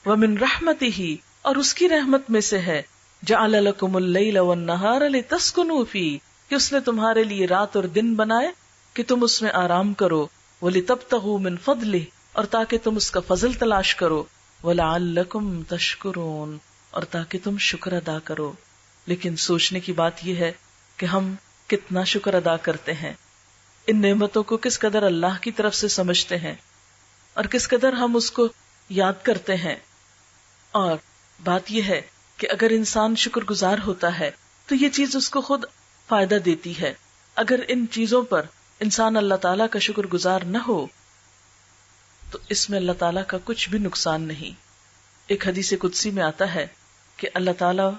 ومن رحمتہ، اور اس کی رحمت میں سے ہے، جعل لکم اللیل والنہار لتسکنوا فیہ، کہ اس نے تمہارے لیے رات اور دن بنائے کہ تم اس میں آرام کرو، وَلِتَبْتَغُوا مِن فَضْلِهِ، اور تاکہ تم اس کا فضل تلاش کرو، وَلَعَلَّكُمْ تَشْكُرُونَ، اور تاکہ تم شکر ادا کرو۔ لیکن سوچنے کی بات یہ ہے کہ ہم کتنا شکر ادا کرتے ہیں، ان نعمتوں کو کس قدر اللہ کی طرف سے سمجھتے ہیں، اور کس قدر ہم اس کو یاد کرتے ہیں۔ اور بات یہ ہے کہ اگر انسان شکر گزار ہوتا ہے تو یہ چیز اس کو خود فائدہ دیتی ہے۔ اگر ان چیزوں پر انسان اللہ تعالیٰ کا شکر گزار نہ ہو تو اس میں اللہ تعالیٰ کا کچھ بھی نقصان نہیں۔ ایک حدیث قدسی میں آتا ہے کہ اللہ تعالیٰ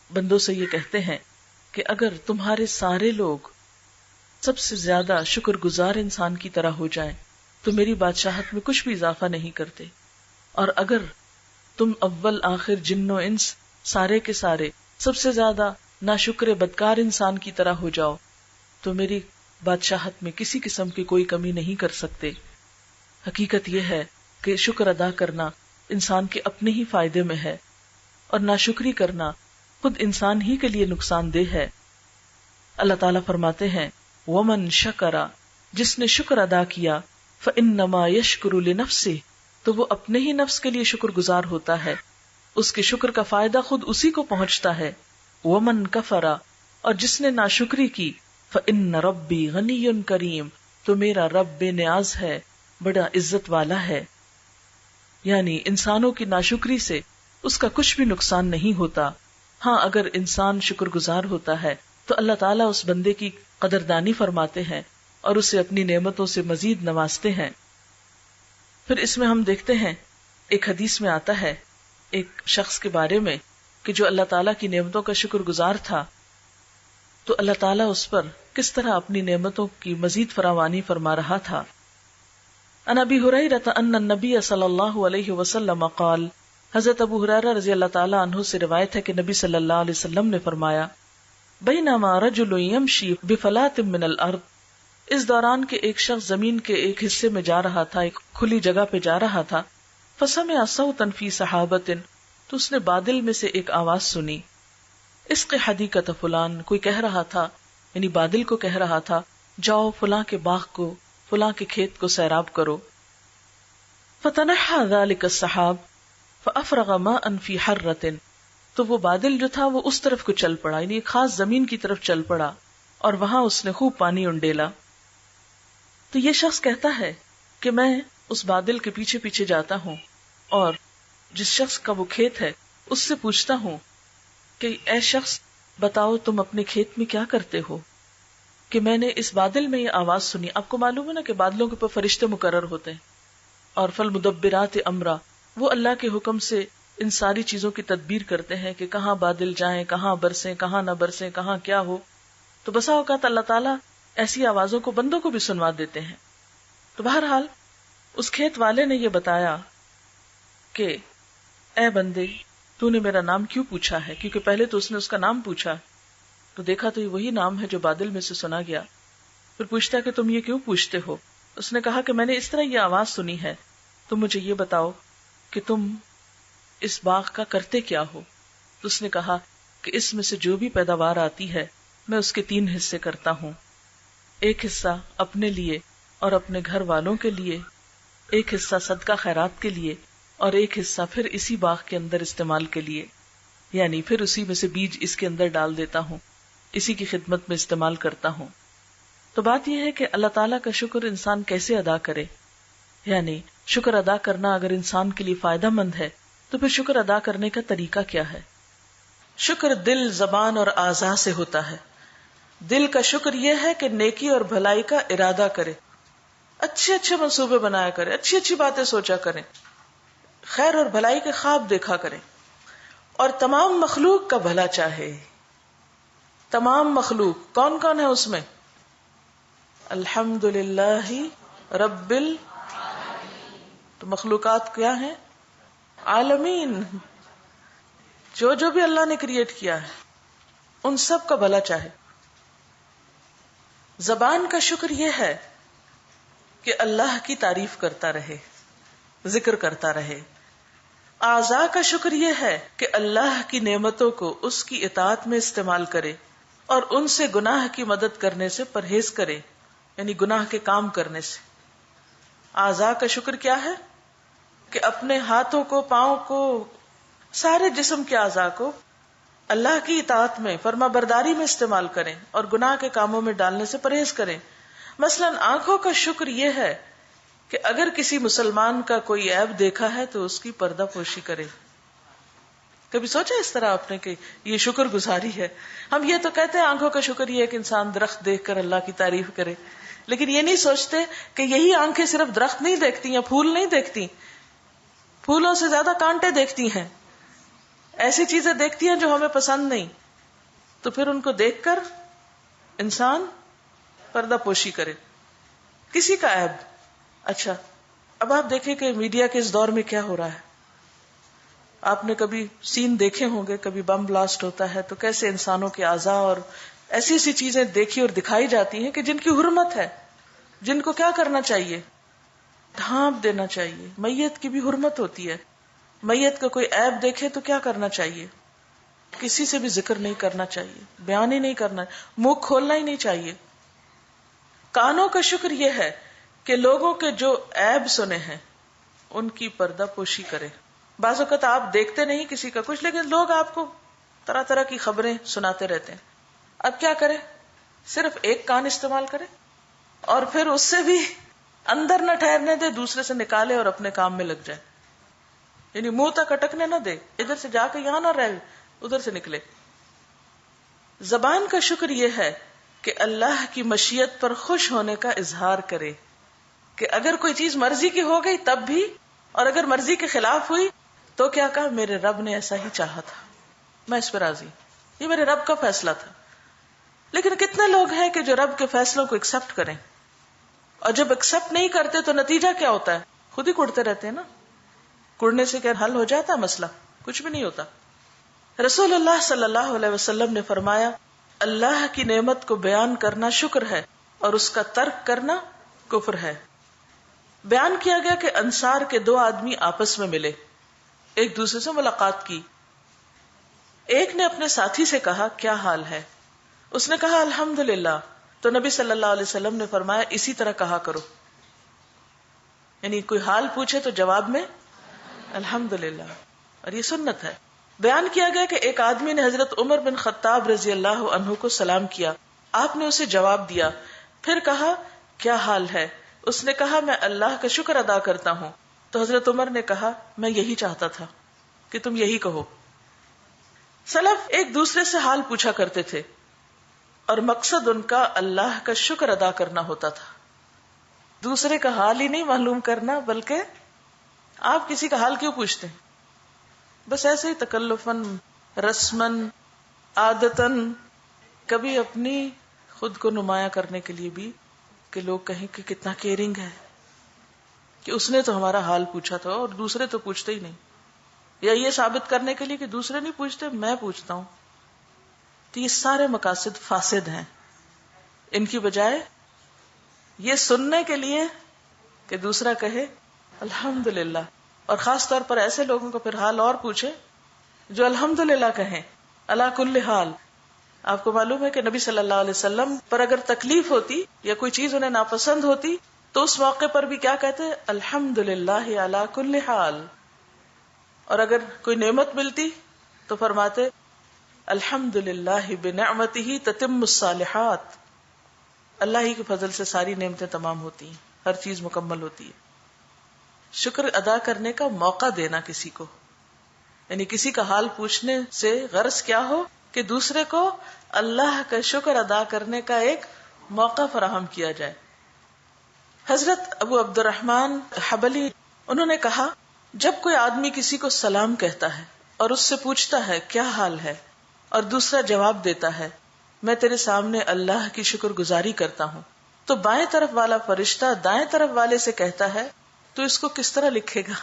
بندوں سے یہ کہتے ہیں کہ اگر تمہارے سارے لوگ سب سے زیادہ شکر گزار انسان کی طرح ہو جائیں تو میری بادشاہت میں کچھ بھی اضافہ نہیں کرتے، اور اگر تم اول آخر جن و انس سارے کے سارے سب سے زیادہ ناشکر بدکار انسان کی طرح ہو جاؤ تو میری بادشاہت میں کسی قسم کی کوئی کمی نہیں کر سکتے۔ حقیقت یہ ہے کہ شکر ادا کرنا انسان کے اپنے ہی فائدے میں ہے، اور ناشکری کرنا خود انسان ہی کے لیے نقصان دہ ہے۔ اللہ تعالیٰ فرماتے ہیں وَمَن شَكَرَ، جس نے شکر ادا کیا، فَإِنَّمَا يَشْكُرُ لِنَفْسِهِ، تو وہ اپنے ہی نفس کے لیے شکر گزار ہوتا ہے، اس کے شکر کا فائدہ خود اسی کو پہنچتا ہے۔ وَمَن كَفَرَ، اور جس نے ناشکری کی، فَإِنَّ رَبِّي غَنِيٌّ كَرِيمٌ، تو میرا رب بے نیاز ہے، بڑا عزت والا ہے۔ یعنی انسانوں کی ناشکری سے اس کا کچھ بھی نقصان نہیں ہوتا۔ ہاں اگر انسان شکر گزار ہوتا ہے تو اللہ تعالیٰ اس بندے کی قدردانی فرماتے ہیں اور اسے اپنی نعمتوں سے مزید نوازتے ہیں۔ پھر اس میں ہم دیکھتے ہیں، ایک حدیث میں آتا ہے ایک شخص کے بارے میں کہ جو اللہ تعالیٰ کی نعمتوں کا شکر گزار تھا، تو اللہ تعالیٰ اس پر کس طرح اپنی نعمتوں کی مزید فراوانی فرما رہا تھا۔ عن ابی ہریرہ ان النبی صلی اللہ علیہ وسلم قال، حضرت ابو ہریرہ رضی اللہ تعالیٰ عنہ سے روایت ہے کہ نبی صلی اللہ علیہ وسلم نے فرمایا، بینما رجل یمشی بفلاۃ من الارض، اس دوران کہ ایک شخص زمین کے ایک حصے میں جا رہا تھا، ایک کھلی جگہ پہ جا رہا تھا، فسمع صوتا فی سحابۃ، تو اس نے بادل میں سے ایک آواز سنی، اسق حدیقۃ فلان، کوئی کہہ رہا تھا، یعنی بادل کو کہہ رہا تھا جاؤ فلاں کے باغ کو، فلاں کے کھیت کو سیراب کرو۔ فتنحى ذلك السحاب فافرغ ماء في حرۃ، تو وہ بادل جو تھا وہ اس طرف کو چل پڑا، یعنی ایک خاص زمین کی طرف چل پڑا، اور وہاں اس نے خوب پانی انڈیلا۔ تو یہ شخص کہتا ہے کہ میں اس بادل کے پیچھے پیچھے جاتا ہوں اور جس شخص کا وہ کھیت ہے اس سے پوچھتا ہوں کہ اے شخص بتاؤ تم اپنے کھیت میں کیا کرتے ہو، کہ میں نے اس بادل میں یہ آواز سنی۔ آپ کو معلوم ہے نا کہ بادلوں کے اوپر فرشتے مقرر ہوتے ہیں، اور فالمدبرات امرا، وہ اللہ کے حکم سے ان ساری چیزوں کی تدبیر کرتے ہیں کہ کہاں بادل جائیں، کہاں برسیں، کہاں نہ برسیں، کہاں کیا ہو۔ تو بسا اوقات اللہ تعالیٰ ایسی آوازوں کو بندوں کو بھی سنوا دیتے ہیں۔ تو بہرحال اس کھیت والے نے یہ بتایا کہ اے بندے، تو نے میرا نام کیوں پوچھا ہے، کیونکہ پہلے تو اس نے اس کا نام پوچھا، تو دیکھا تو یہ وہی نام ہے جو بادل میں سے سنا گیا۔ پھر پوچھتا کہ تم یہ کیوں پوچھتے ہو؟ اس نے کہا کہ میں نے اس طرح یہ آواز سنی ہے، تم مجھے یہ بتاؤ کہ تم اس باغ کا کرتے کیا ہو؟ تو اس نے کہا کہ اس میں سے جو بھی پیداوار آتی ہے میں اس کے 3 حصے کرتا ہوں، ایک حصہ اپنے لیے اور اپنے گھر والوں کے لیے، ایک حصہ صدقہ خیرات کے لیے، اور ایک حصہ پھر اسی باغ کے اندر استعمال کے لیے، یعنی پھر اسی میں سے بیج اس کے اندر ڈال دیتا ہوں، اسی کی خدمت میں استعمال کرتا ہوں۔ تو بات یہ ہے کہ اللہ تعالیٰ کا شکر انسان کیسے ادا کرے، یعنی شکر ادا کرنا اگر انسان کے لیے فائدہ مند ہے تو پھر شکر ادا کرنے کا طریقہ کیا ہے؟ شکر دل، زبان اور اعضاء سے ہوتا ہے۔ دل کا شکر یہ ہے کہ نیکی اور بھلائی کا ارادہ کرے، اچھے اچھے منصوبے بنایا کرے، اچھی اچھی باتیں سوچا کریں، خیر اور بھلائی کے خواب دیکھا کریں، اور تمام مخلوق کا بھلا چاہے۔ تمام مخلوق کون کون ہے اس میں؟ الحمدللہ رب تو مخلوقات کیا ہیں؟ عالمین. جو بھی اللہ نے کریٹ کیا ہے ان سب کا بھلا چاہے. زبان کا شکر یہ ہے کہ اللہ کی تعریف کرتا رہے، ذکر کرتا رہے. اعضاء کا شکر یہ ہے کہ اللہ کی نعمتوں کو اس کی اطاعت میں استعمال کرے اور ان سے گناہ کی مدد کرنے سے پرہیز کرے، یعنی گناہ کے کام کرنے سے. اعضاء کا شکر کیا ہے؟ کہ اپنے ہاتھوں کو، پاؤں کو، سارے جسم کے اعضاء کو اللہ کی اطاعت میں، فرما برداری میں استعمال کریں اور گناہ کے کاموں میں ڈالنے سے پرہیز کریں. مثلا آنکھوں کا شکر یہ ہے کہ اگر کسی مسلمان کا کوئی عیب دیکھا ہے تو اس کی پردہ پوشی کرے. کبھی سوچا اس طرح آپ نے کہ یہ شکر گزاری ہے؟ ہم یہ تو کہتے ہیں آنکھوں کا شکر یہ ہے کہ انسان درخت دیکھ کر اللہ کی تعریف کرے، لیکن یہ نہیں سوچتے کہ یہی آنکھیں صرف درخت نہیں دیکھتی یا پھول نہیں دیکھتی، پھولوں سے زیادہ کانٹے دیکھتی ہیں، ایسی چیزیں دیکھتی ہیں جو ہمیں پسند نہیں. تو پھر ان کو دیکھ کر انسان پردہ پوشی کرے. کسی کا عیب. اچھا اب آپ دیکھیں کہ میڈیا کے اس دور میں کیا ہو رہا ہے. آپ نے کبھی سین دیکھے ہوں گے، کبھی بم بلاسٹ ہوتا ہے تو کیسے انسانوں کے اعضاء اور ایسی ایسی چیزیں دیکھی اور دکھائی جاتی ہیں کہ جن کی حرمت ہے، جن کو کیا کرنا چاہیے؟ ڈھانپ دینا چاہیے. میت کی بھی حرمت ہوتی ہے. میت کا کوئی عیب دیکھے تو کیا کرنا چاہیے؟ کسی سے بھی ذکر نہیں کرنا چاہیے، بیان ہی نہیں کرنا، منہ کھولنا ہی نہیں چاہیے. کانوں کا شکر یہ ہے کہ لوگوں کے جو عیب سنے ہیں ان کی پردہ پوشی کرے. بعض اوقات آپ دیکھتے نہیں کسی کا کچھ، لیکن لوگ آپ کو طرح طرح کی خبریں سناتے رہتے ہیں. اب کیا کرے؟ صرف ایک کان استعمال کرے اور پھر اس سے بھی اندر نہ ٹھہرنے دے، دوسرے سے نکالے اور اپنے کام میں لگ جائے. یعنی منہ تک اٹکنے نہ دے، ادھر سے جا کے یہاں نہ رہے، ادھر سے نکلے. زبان کا شکر یہ ہے کہ اللہ کی مشیت پر خوش ہونے کا اظہار کرے، کہ اگر کوئی چیز مرضی کی ہو گئی تب بھی، اور اگر مرضی کے خلاف ہوئی تو کیا کہا؟ میرے رب نے ایسا ہی چاہا تھا، میں اس پر راضی، یہ میرے رب کا فیصلہ تھا. لیکن کتنے لوگ ہیں کہ جو رب کے فیصلوں کو ایکسپٹ کریں، اور جب ایکسپٹ نہیں کرتے تو نتیجہ کیا ہوتا ہے؟ خود ہی کڑتے رہتے ہیں نا. کڑنے سے کیا حل ہو جاتا ہے مسئلہ؟ کچھ بھی نہیں ہوتا. رسول اللہ صلی اللہ علیہ وسلم نے فرمایا، اللہ کی نعمت کو بیان کرنا شکر ہے اور اس کا ترک کرنا کفر ہے. بیان کیا گیا کہ انصار کے 2 آدمی آپس میں ملے، ایک دوسرے سے ملاقات کی. ایک نے اپنے ساتھی سے کہا کیا حال ہے؟ اس نے کہا الحمدللہ. تو نبی صلی اللہ علیہ وسلم نے فرمایا اسی طرح کہا کرو. یعنی کوئی حال پوچھے تو جواب میں الحمدللہ، اور یہ سنت ہے. بیان کیا گیا کہ ایک آدمی نے حضرت عمر بن خطاب رضی اللہ عنہ کو سلام کیا، آپ نے اسے جواب دیا، پھر کہا کیا حال ہے؟ اس نے کہا میں اللہ کا شکر ادا کرتا ہوں. تو حضرت عمر نے کہا میں یہی چاہتا تھا کہ تم یہی کہو. سلف ایک دوسرے سے حال پوچھا کرتے تھے اور مقصد ان کا اللہ کا شکر ادا کرنا ہوتا تھا. دوسرے کا حال ہی نہیں معلوم کرنا، بلکہ آپ کسی کا حال کیوں پوچھتے ہیں؟ بس ایسے ہی تکلفاً، رسماً، عادتاً، کبھی اپنی خود کو نمایاں کرنے کے لیے بھی کہ لوگ کہیں کہ کتنا کیئرنگ ہے، کہ اس نے تو ہمارا حال پوچھا تھا اور دوسرے تو پوچھتے ہی نہیں، یا یہ ثابت کرنے کے لیے کہ دوسرے نہیں پوچھتے میں پوچھتا ہوں. تو یہ سارے مقاصد فاسد ہیں. ان کی بجائے یہ سننے کے لیے کہ دوسرا کہے الحمدللہ، اور خاص طور پر ایسے لوگوں کو پھر حال اور پوچھے جو الحمدللہ کہیں علی کل حال. آپ کو معلوم ہے کہ نبی صلی اللہ علیہ وسلم پر اگر تکلیف ہوتی یا کوئی چیز انہیں ناپسند ہوتی تو اس موقع پر بھی کیا کہتے؟ الحمدللہ علی کل حال. اور اگر کوئی نعمت ملتی تو فرماتے الحمدللہ بنعمتہ تتم الصالحات، اللہ ہی کے فضل سے ساری نعمتیں تمام ہوتی ہیں، ہر چیز مکمل ہوتی ہے. شکر ادا کرنے کا موقع دینا کسی کو، یعنی کسی کا حال پوچھنے سے غرض کیا ہو کہ دوسرے کو اللہ کا شکر ادا کرنے کا ایک موقع فراہم کیا جائے. حضرت ابو عبد الرحمن حبلی انہوں نے کہا جب کوئی آدمی کسی کو سلام کہتا ہے اور اس سے پوچھتا ہے کیا حال ہے اور دوسرا جواب دیتا ہے میں تیرے سامنے اللہ کی شکر گزاری کرتا ہوں، تو بائیں طرف والا فرشتہ دائیں طرف والے سے کہتا ہے تو اس کو کس طرح لکھے گا؟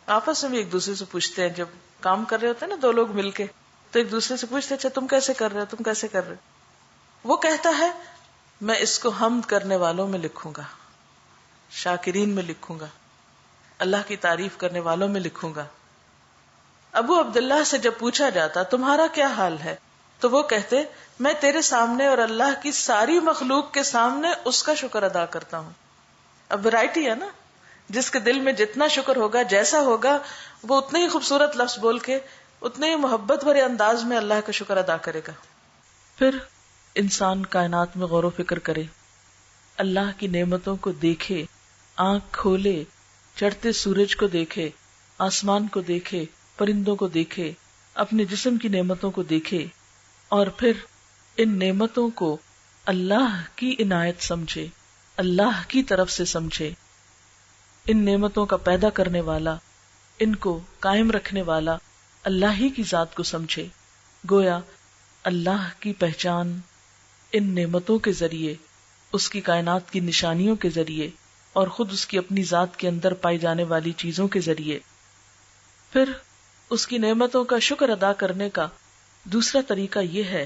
آپس میں بھی ایک دوسرے سے پوچھتے ہیں، جب کام کر رہے ہوتے ہیں نا دو لوگ مل کے، تو ایک دوسرے سے پوچھتے اچھا تم کیسے کر رہے ہو، تم کیسے کر رہے ہو؟ وہ کہتا ہے میں اس کو حمد کرنے والوں میں لکھوں گا، شاکرین میں لکھوں گا، اللہ کی تعریف کرنے والوں میں لکھوں گا۔ ابو عبداللہ سے جب پوچھا جاتا تمہارا کیا حال ہے تو وہ کہتے میں تیرے سامنے اور اللہ کی ساری مخلوق کے سامنے اس کا شکر ادا کرتا ہوں۔ اب ورائٹی ہے نا، جس کے دل میں جتنا شکر ہوگا، جیسا ہوگا، وہ اتنے ہی خوبصورت لفظ بول کے اتنے ہی محبت بھرے انداز میں اللہ کا شکر ادا کرے گا۔ پھر انسان کائنات میں غور و فکر کرے، اللہ کی نعمتوں کو دیکھے، آنکھ کھولے، چڑھتے سورج کو دیکھے، آسمان کو دیکھے، پرندوں کو دیکھے، اپنے جسم کی نعمتوں کو دیکھے، اور پھر ان نعمتوں کو اللہ کی عنایت سمجھے، اللہ کی طرف سے سمجھے، ان نعمتوں کا پیدا کرنے والا، ان کو قائم رکھنے والا اللہ ہی کی ذات کو سمجھے۔ گویا اللہ کی پہچان ان نعمتوں کے ذریعے، اس کی کائنات کی نشانیوں کے ذریعے، اور خود اس کی اپنی ذات کے اندر پائی جانے والی چیزوں کے ذریعے۔ پھر اس کی نعمتوں کا شکر ادا کرنے کا دوسرا طریقہ یہ ہے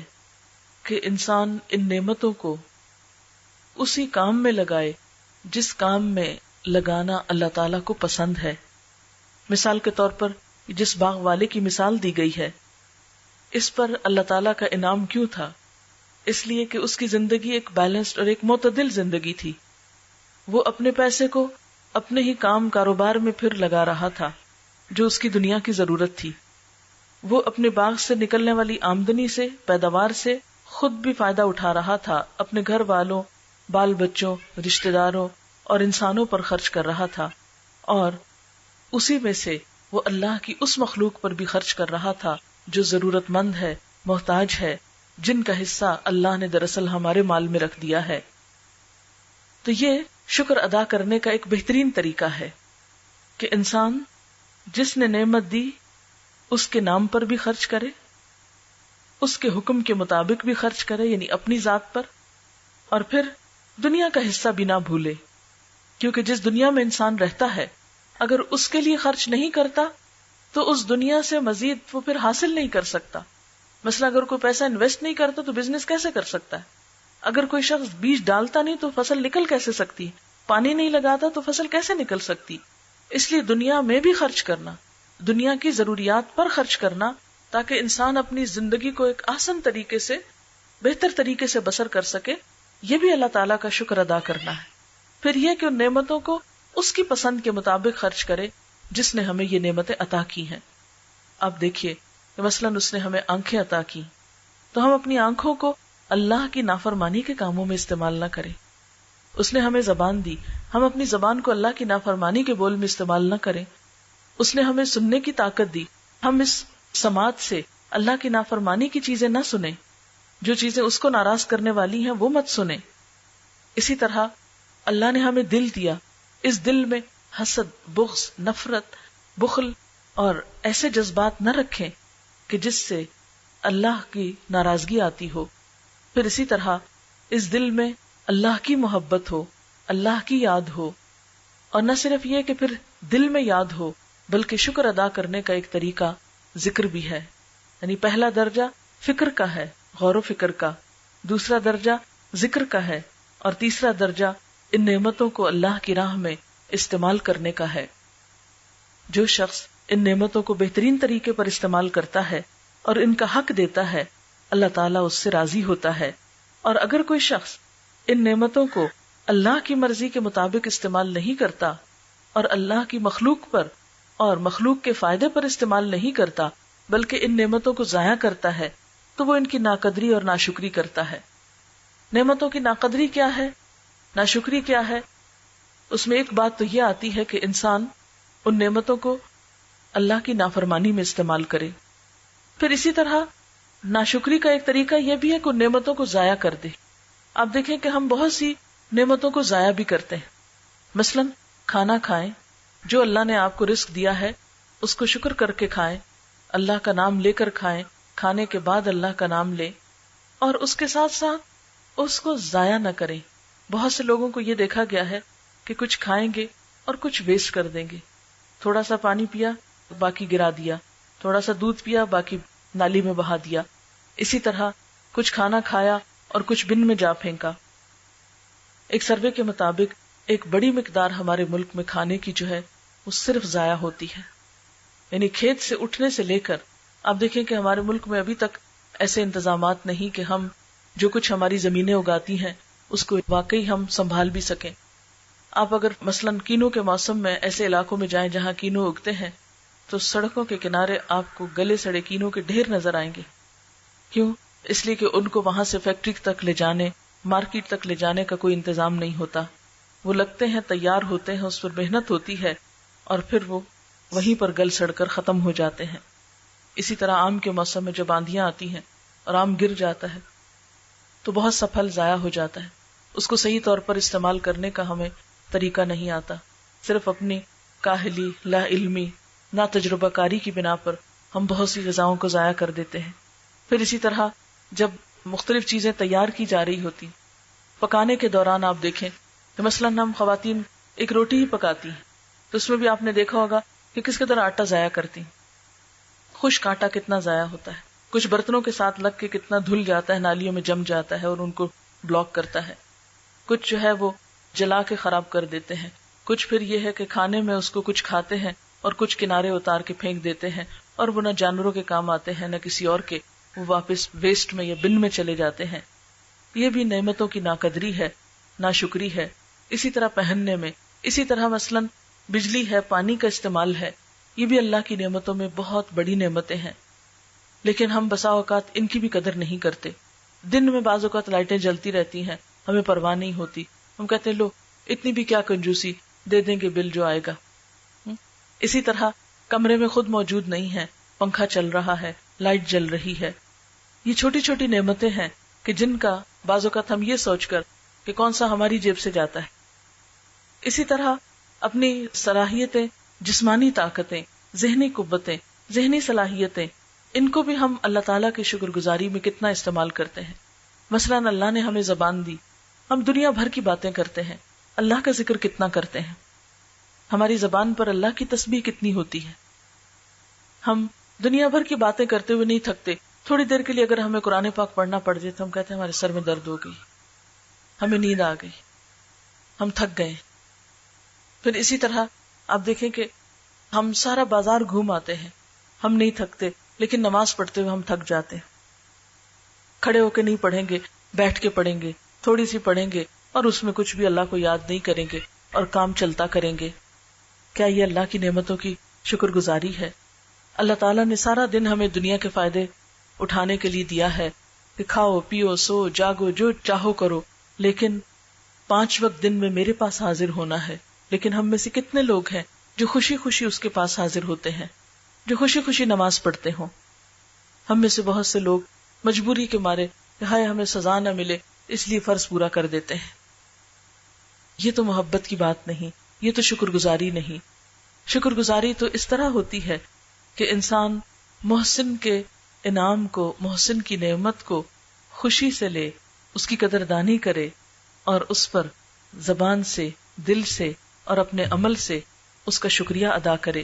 کہ انسان ان نعمتوں کو اسی کام میں لگائے جس کام میں لگانا اللہ تعالیٰ کو پسند ہے۔ مثال کے طور پر جس باغ والے کی مثال دی گئی ہے، اس پر اللہ تعالیٰ کا انعام کیوں تھا؟ اس لیے کہ اس کی زندگی ایک بیلنسڈ اور ایک معتدل زندگی تھی۔ وہ اپنے پیسے کو اپنے ہی کام کاروبار میں پھر لگا رہا تھا جو اس کی دنیا کی ضرورت تھی۔ وہ اپنے باغ سے نکلنے والی آمدنی سے، پیداوار سے خود بھی فائدہ اٹھا رہا تھا، اپنے گھر والوں، بال بچوں، رشتہ داروں اور انسانوں پر خرچ کر رہا تھا، اور اسی میں سے وہ اللہ کی اس مخلوق پر بھی خرچ کر رہا تھا جو ضرورت مند ہے، محتاج ہے، جن کا حصہ اللہ نے دراصل ہمارے مال میں رکھ دیا ہے۔ تو یہ شکر ادا کرنے کا ایک بہترین طریقہ ہے کہ انسان جس نے نعمت دی اس کے نام پر بھی خرچ کرے، اس کے حکم کے مطابق بھی خرچ کرے، یعنی اپنی ذات پر، اور پھر دنیا کا حصہ بھی نہ بھولے، کیونکہ جس دنیا میں انسان رہتا ہے اگر اس کے لیے خرچ نہیں کرتا تو اس دنیا سے مزید وہ پھر حاصل نہیں کر سکتا۔ مثلا اگر کوئی پیسہ انویسٹ نہیں کرتا تو بزنس کیسے کر سکتا ہے؟ اگر کوئی شخص بیج ڈالتا نہیں تو فصل نکل کیسے سکتی؟ پانی نہیں لگاتا تو فصل کیسے نکل سکتی؟ اس لیے دنیا میں بھی خرچ کرنا، دنیا کی ضروریات پر خرچ کرنا، تاکہ انسان اپنی زندگی کو ایک آسان طریقے سے، بہتر طریقے سے بسر کر سکے، یہ بھی اللہ تعالیٰ کا شکر ادا کرنا ہے۔ پھر یہ کہ ان نعمتوں کو اس کی پسند کے مطابق خرچ کرے جس نے ہمیں یہ نعمتیں عطا کی ہیں۔ اب دیکھیے کہ مثلاً اس نے ہمیں آنکھیں عطا کی، تو ہم اپنی آنکھوں کو اللہ کی نافرمانی کے کاموں میں استعمال نہ کریں۔ اس نے ہمیں زبان دی، ہم اپنی زبان کو اللہ کی نافرمانی کے بول میں استعمال نہ کریں۔ اس نے ہمیں سننے کی طاقت دی، ہم اس سماعت سے اللہ کی نافرمانی کی چیزیں نہ سنیں، جو چیزیں اس کو ناراض کرنے والی ہیں وہ مت سنیں۔ اسی طرح اللہ نے ہمیں دل دیا، اس دل میں حسد، بغض، نفرت، بخل اور ایسے جذبات نہ رکھیں کہ جس سے اللہ کی ناراضگی آتی ہو۔ پھر اسی طرح اس دل میں اللہ کی محبت ہو، اللہ کی یاد ہو، اور نہ صرف یہ کہ پھر دل میں یاد ہو بلکہ شکر ادا کرنے کا ایک طریقہ ذکر بھی ہے۔ یعنی پہلا درجہ فکر کا ہے، غور و فکر کا، دوسرا درجہ ذکر کا ہے، اور تیسرا درجہ ان نعمتوں کو اللہ کی راہ میں استعمال کرنے کا ہے۔ جو شخص ان نعمتوں کو بہترین طریقے پر استعمال کرتا ہے اور ان کا حق دیتا ہے، اللہ تعالیٰ اس سے راضی ہوتا ہے۔ اور اگر کوئی شخص ان نعمتوں کو اللہ کی مرضی کے مطابق استعمال نہیں کرتا اور اللہ کی مخلوق پر اور مخلوق کے فائدے پر استعمال نہیں کرتا بلکہ ان نعمتوں کو ضائع کرتا ہے تو وہ ان کی ناقدری اور ناشکری کرتا ہے۔ نعمتوں کی ناقدری کیا ہے، ناشکری کیا ہے؟ اس میں ایک بات تو یہ آتی ہے کہ انسان ان نعمتوں کو اللہ کی نافرمانی میں استعمال کرے۔ پھر اسی طرح ناشکری کا ایک طریقہ یہ بھی ہے کہ ان نعمتوں کو ضائع کر دے۔ آپ دیکھیں کہ ہم بہت سی نعمتوں کو ضائع بھی کرتے ہیں۔ مثلا کھانا کھائیں، جو اللہ نے آپ کو رزق دیا ہے اس کو شکر کر کے کھائیں، اللہ کا نام لے کر کھائیں، کھانے کے بعد اللہ کا نام لیں، اور اس کے ساتھ ساتھ اس کو ضائع نہ کریں، بہت سے لوگوں کو یہ دیکھا گیا ہے کہ کچھ کھائیں گے اور کچھ ویسٹ کر دیں گے. تھوڑا سا پانی پیا باقی گرا دیا, تھوڑا سا دودھ پیا باقی نالی میں بہا دیا. اسی طرح کچھ کھانا کھایا اور کچھ بن میں جا پھینکا. ایک سروے کے مطابق ایک بڑی مقدار ہمارے ملک میں کھانے کی جو ہے وہ صرف ضائع ہوتی ہے. یعنی کھیت سے اٹھنے سے لے کر آپ دیکھیں کہ ہمارے ملک میں ابھی تک ایسے انتظامات نہیں کہ ہم جو کچھ ہماری زمینیں اگاتی ہیں اس کو واقعی ہم سنبھال بھی سکیں. آپ اگر مثلاً کینو کے موسم میں ایسے علاقوں میں جائیں جہاں کینو اگتے ہیں تو سڑکوں کے کنارے آپ کو گلے سڑے کینو کے ڈھیر نظر آئیں گے. کیوں؟ اس لیے کہ ان کو وہاں سے فیکٹری تک لے جانے, مارکیٹ تک لے جانے کا کوئی انتظام نہیں ہوتا. وہ لگتے ہیں, تیار ہوتے ہیں, اس پر محنت ہوتی ہے اور پھر وہ وہیں پر گل سڑ کر ختم ہو جاتے ہیں. اسی طرح آم کے موسم میں جب آندھیاں آتی ہیں اور آم گر جاتا ہے تو بہت سا پھل ضائع ہو جاتا ہے. اس کو صحیح طور پر استعمال کرنے کا ہمیں طریقہ نہیں آتا. صرف اپنی کاہلی, لا علمی, نا تجربہ کاری کی بنا پر ہم بہت سی غذاؤں کو ضائع کر دیتے ہیں. پھر اسی طرح جب مختلف چیزیں تیار کی جا رہی ہوتی, پکانے کے دوران آپ دیکھیں کہ مثلاً ہم خواتین ایک روٹی ہی پکاتی ہیں تو اس میں بھی آپ نے دیکھا ہوگا کہ کس قدر آٹا ضائع کرتی ہیں. خشک آٹا کتنا ضائع ہوتا ہے, کچھ برتنوں کے ساتھ لگ کے کتنا دھل جاتا ہے, نالیوں میں جم جاتا ہے اور ان کو بلاک کرتا ہے. کچھ جو ہے وہ جلا کے خراب کر دیتے ہیں. کچھ پھر یہ ہے کہ کھانے میں اس کو کچھ کھاتے ہیں اور کچھ کنارے اتار کے پھینک دیتے ہیں اور وہ نہ جانوروں کے کام آتے ہیں نہ کسی اور کے, وہ واپس ویسٹ میں یا بن میں چلے جاتے ہیں. یہ بھی نعمتوں کی ناقدری ہے, ناشکری ہے. اسی طرح پہننے میں, اسی طرح مثلاً بجلی ہے, پانی کا استعمال ہے, یہ بھی اللہ کی نعمتوں میں بہت بڑی نعمتیں ہیں. لیکن ہم بسا اوقات ان کی بھی قدر نہیں کرتے. دن میں بعض اوقات لائٹیں جلتی رہتی ہیں, ہمیں پرواہ نہیں ہوتی. ہم کہتے ہیں لو اتنی بھی کیا کنجوسی, دے دیں گے بل جو آئے گا. اسی طرح کمرے میں خود موجود نہیں ہے, پنکھا چل رہا ہے, لائٹ جل رہی ہے. یہ چھوٹی چھوٹی نعمتیں ہیں کہ جن کا بعض اوقات ہم یہ سوچ کر کہ کون سا ہماری جیب سے جاتا ہے. اسی طرح اپنی صلاحیتیں, جسمانی طاقتیں, ذہنی قوتیں, ذہنی صلاحیتیں, ان کو بھی ہم اللہ تعالیٰ کی شکر گزاری میں کتنا استعمال کرتے ہیں. مثلاً اللہ نے ہمیں زبان دی, ہم دنیا بھر کی باتیں کرتے ہیں, اللہ کا ذکر کتنا کرتے ہیں, ہماری زبان پر اللہ کی تسبیح کتنی ہوتی ہے. ہم دنیا بھر کی باتیں کرتے ہوئے نہیں تھکتے. تھوڑی دیر کے لیے اگر ہمیں قرآن پاک پڑھنا پڑ جائے تو ہم کہتے ہیں ہمارے سر میں درد ہو گئی, ہمیں نیند آ گئی, ہم تھک گئے. پھر اسی طرح آپ دیکھیں کہ ہم سارا بازار گھوم آتے ہیں, ہم نہیں تھکتے, لیکن نماز پڑھتے ہوئے ہم تھک جاتے ہیں. کھڑے ہو کے نہیں پڑھیں گے, بیٹھ کے پڑھیں گے, تھوڑی سی پڑھیں گے اور اس میں کچھ بھی اللہ کو یاد نہیں کریں گے اور کام چلتا کریں گے. کیا یہ اللہ کی نعمتوں کی شکر گزاری ہے؟ اللہ تعالیٰ نے سارا دن ہمیں دنیا کے فائدے اٹھانے کے لیے دیا ہے کہ کھاؤ, پیو, سو, جاگو, جو چاہو کرو, لیکن 5 وقت دن میں میرے پاس حاضر ہونا ہے. لیکن ہم میں سے کتنے لوگ ہیں جو خوشی خوشی اس کے پاس حاضر ہوتے ہیں, جو خوشی خوشی نماز پڑھتے ہوں؟ ہم میں سے بہت سے لوگ مجبوری کے مارے کہ ہائے ہمیں سزا نہ ملے اس لیے فرض پورا کر دیتے ہیں. یہ تو محبت کی بات نہیں, یہ تو شکر گزاری نہیں. شکر گزاری تو اس طرح ہوتی ہے کہ انسان محسن کے انعام کو, محسن کی نعمت کو خوشی سے لے, اس کی قدردانی کرے اور اس پر زبان سے, دل سے اور اپنے عمل سے اس کا شکریہ ادا کرے.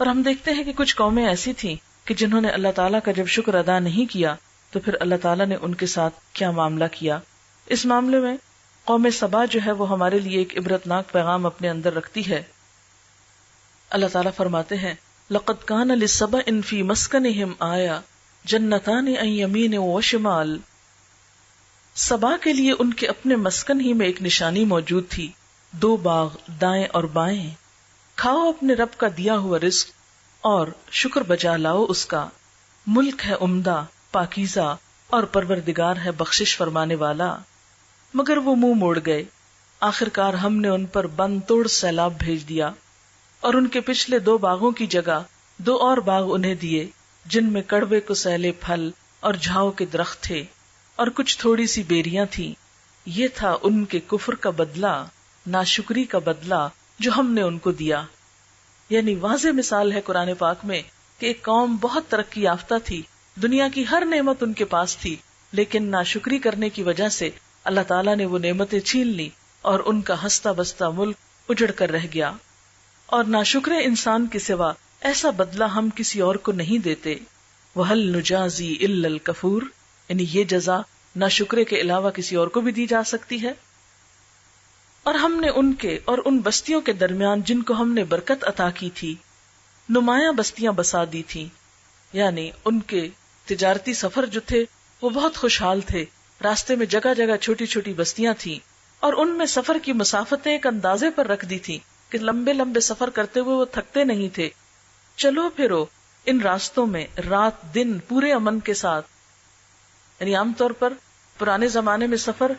اور ہم دیکھتے ہیں کہ کچھ قومیں ایسی تھیں کہ جنہوں نے اللہ تعالیٰ کا جب شکر ادا نہیں کیا تو پھر اللہ تعالیٰ نے ان کے ساتھ کیا معاملہ کیا. اس معاملے میں قوم سبا جو ہے وہ ہمارے لیے ایک عبرتناک پیغام اپنے اندر رکھتی ہے. اللہ تعالیٰ فرماتے ہیں لَقَدْ كَانَ لِسَبَإٍ فِي مَسْكَنِهِمْ آيَةٌ جَنَّتَانِ عَنْ يَمِينٍ وَشِمَالٍ. سبا کے لیے ان کے اپنے مسکن ہی میں ایک نشانی موجود تھی, 2 باغ دائیں اور بائیں. کھاؤ اپنے رب کا دیا ہوا رزق اور شکر بجا لاؤ اس کا. ملک ہے عمدہ, پاکیزہ اور پروردگار ہے بخشش فرمانے والا. مگر وہ منہ موڑ گئے, آخرکار ہم نے ان پر بند توڑ سیلاب بھیج دیا اور ان کے پچھلے 2 باغوں کی جگہ 2 اور باغ انہیں دیے جن میں کڑوے کسیلے پھل اور جھاؤ کے درخت تھے اور کچھ تھوڑی سی بیریاں تھیں. یہ تھا ان کے کفر کا بدلہ, ناشکری کا بدلہ جو ہم نے ان کو دیا. یعنی واضح مثال ہے قرآن پاک میں کہ ایک قوم بہت ترقی یافتہ تھی, دنیا کی ہر نعمت ان کے پاس تھی, لیکن ناشکری کرنے کی وجہ سے اللہ تعالیٰ نے وہ نعمتیں چھین لی اور ان کا ہنستا بستا ملک اجڑ کر رہ گیا. اور ناشکر انسان کے سوا ایسا بدلہ ہم کسی اور کو نہیں دیتے. وَهَلْ نُجَازِي إِلَّا الْكَفُورَ، یعنی یہ جزا ناشکرے کے علاوہ کسی اور کو بھی دی جا سکتی ہے. اور ہم نے ان کے اور ان بستیوں کے درمیان جن کو ہم نے برکت عطا کی تھی نمایاں بستیاں بسا دی تھی. یعنی ان کے تجارتی سفر جو تھے وہ بہت خوشحال تھے. راستے میں جگہ جگہ چھوٹی چھوٹی بستیاں تھیں اور ان میں سفر کی مسافتیں ایک اندازے پر رکھ دی تھی کہ لمبے لمبے سفر کرتے ہوئے وہ تھکتے نہیں تھے. چلو پھرو ان راستوں میں رات دن پورے امن کے ساتھ. یعنی عام طور پر پرانے زمانے میں سفر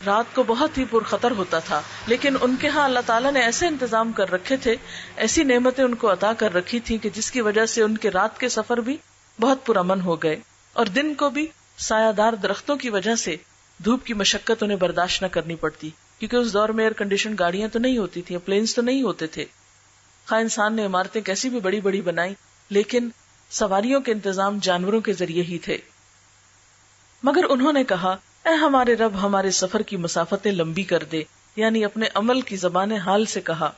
رات کو بہت ہی پرخطر ہوتا تھا، لیکن ان کے ہاں اللہ تعالیٰ نے ایسے انتظام کر رکھے تھے، ایسی نعمتیں ان کو عطا کر رکھی تھی کہ جس کی وجہ سے ان کے رات کے سفر بھی بہت پرامن ہو گئے، اور دن کو بھی سایہ دار درختوں کی وجہ سے دھوپ کی مشقت انہیں برداشت نہ کرنی پڑتی، کیونکہ اس دور میں ایئر کنڈیشن گاڑیاں تو نہیں ہوتی تھیں، پلینز تو نہیں ہوتے تھے. خواہ انسان نے عمارتیں کیسی بھی بڑی بڑی بنائی، لیکن سواریوں کے انتظام جانوروں کے ذریعے ہی تھے. مگر انہوں نے کہا اے ہمارے رب ہمارے سفر کی مسافتیں لمبی کر دے، یعنی اپنے عمل کی زبان حال سے کہا.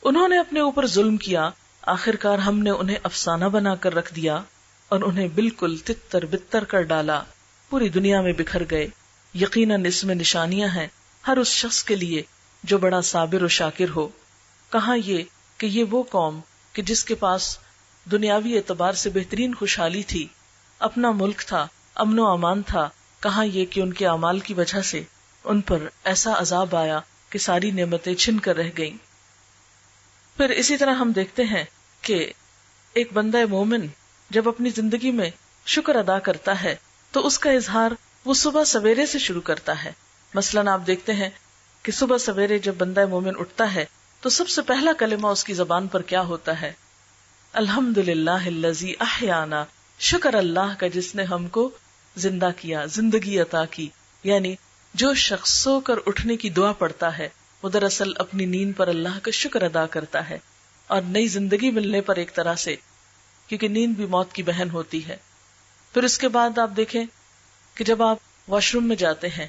انہوں نے اپنے اوپر ظلم کیا، آخرکار ہم نے انہیں افسانہ بنا کر رکھ دیا اور انہیں بالکل تتر بتر کر ڈالا، پوری دنیا میں بکھر گئے. یقیناً اس میں نشانیاں ہیں ہر اس شخص کے لیے جو بڑا صابر و شاکر ہو. کہاں یہ کہ یہ وہ قوم کہ جس کے پاس دنیاوی اعتبار سے بہترین خوشحالی تھی، اپنا ملک تھا، امن و امان تھا، کہاں یہ کہ ان کے اعمال کی وجہ سے ان پر ایسا عذاب آیا کہ ساری نعمتیں چھن کر رہ گئیں. پھر اسی طرح ہم دیکھتے ہیں کہ ایک بندہ مومن جب اپنی زندگی میں شکر ادا کرتا ہے تو اس کا اظہار وہ صبح سویرے سے شروع کرتا ہے. مثلاً آپ دیکھتے ہیں کہ صبح سویرے جب بندہ مومن اٹھتا ہے تو سب سے پہلا کلمہ اس کی زبان پر کیا ہوتا ہے؟ الحمدللہ الذی احیانا، شکر اللہ کا جس نے ہم کو زندہ کیا، زندگی عطا کی. یعنی جو شخص سو کر اٹھنے کی دعا پڑتا ہے وہ دراصل اپنی نیند پر اللہ کا شکر ادا کرتا ہے اور نئی زندگی ملنے پر ایک طرح سے، کیونکہ نیند بھی موت کی بہن ہوتی ہے. پھر اس کے بعد آپ دیکھیں کہ جب آپ واش روم میں جاتے ہیں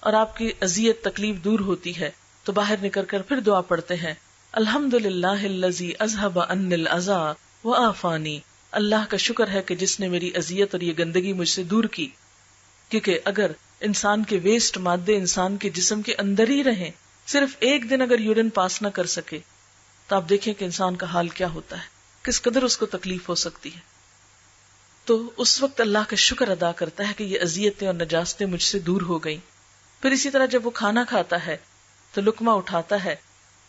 اور آپ کی اذیت تکلیف دور ہوتی ہے تو باہر نکل کر پھر دعا پڑھتے ہیں الحمدللہ الذی اذھب عنی الاذی وعافانی، اللہ کا شکر ہے کہ جس نے میری اذیت اور یہ گندگی مجھ سے دور کی. کیونکہ اگر انسان کے ویسٹ مادے انسان کے جسم کے اندر ہی رہیں، صرف ایک دن اگر یورین پاس نہ کر سکے تو آپ دیکھیں کہ انسان کا حال کیا ہوتا ہے، کس قدر اس کو تکلیف ہو سکتی ہے. تو اس وقت اللہ کا شکر ادا کرتا ہے کہ یہ اذیتیں اور نجاستیں مجھ سے دور ہو گئیں. پھر اسی طرح جب وہ کھانا کھاتا ہے تو لقمہ اٹھاتا ہے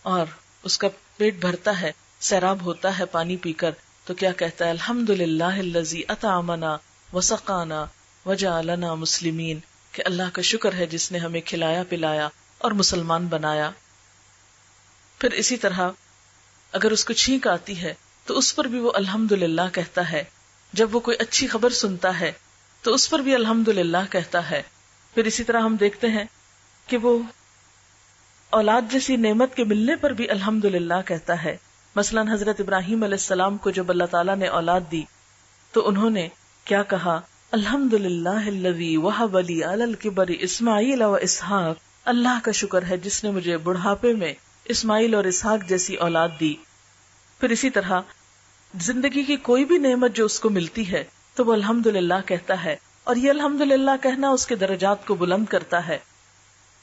اور اس کا پیٹ بھرتا ہے، سیراب ہوتا ہے پانی پی کر، تو کیا کہتا ہے؟ الحمدللہ الذی اطعمنا وسقانا وجعلنا مسلمین، کہ اللہ کا شکر ہے جس نے ہمیں کھلایا پلایا اور مسلمان بنایا. پھر اسی طرح اگر اس کو چھینک آتی ہے تو اس پر بھی وہ الحمدللہ کہتا ہے. جب وہ کوئی اچھی خبر سنتا ہے تو اس پر بھی الحمدللہ کہتا ہے. پھر اسی طرح ہم دیکھتے ہیں کہ وہ اولاد جیسی نعمت کے ملنے پر بھی الحمدللہ کہتا ہے. مثلا حضرت ابراہیم علیہ السلام کو جب اللہ تعالیٰ نے اولاد دی تو انہوں نے کیا کہا؟ الحمدللہ الذی وہب لی علی الکبر اسماعیل و اسحاق، اللہ کا شکر ہے جس نے مجھے بڑھاپے میں اسماعیل اور اسحاق جیسی اولاد دی. پھر اسی طرح زندگی کی کوئی بھی نعمت جو اس کو ملتی ہے تو وہ الحمدللہ کہتا ہے، اور یہ الحمدللہ کہنا اس کے درجات کو بلند کرتا ہے.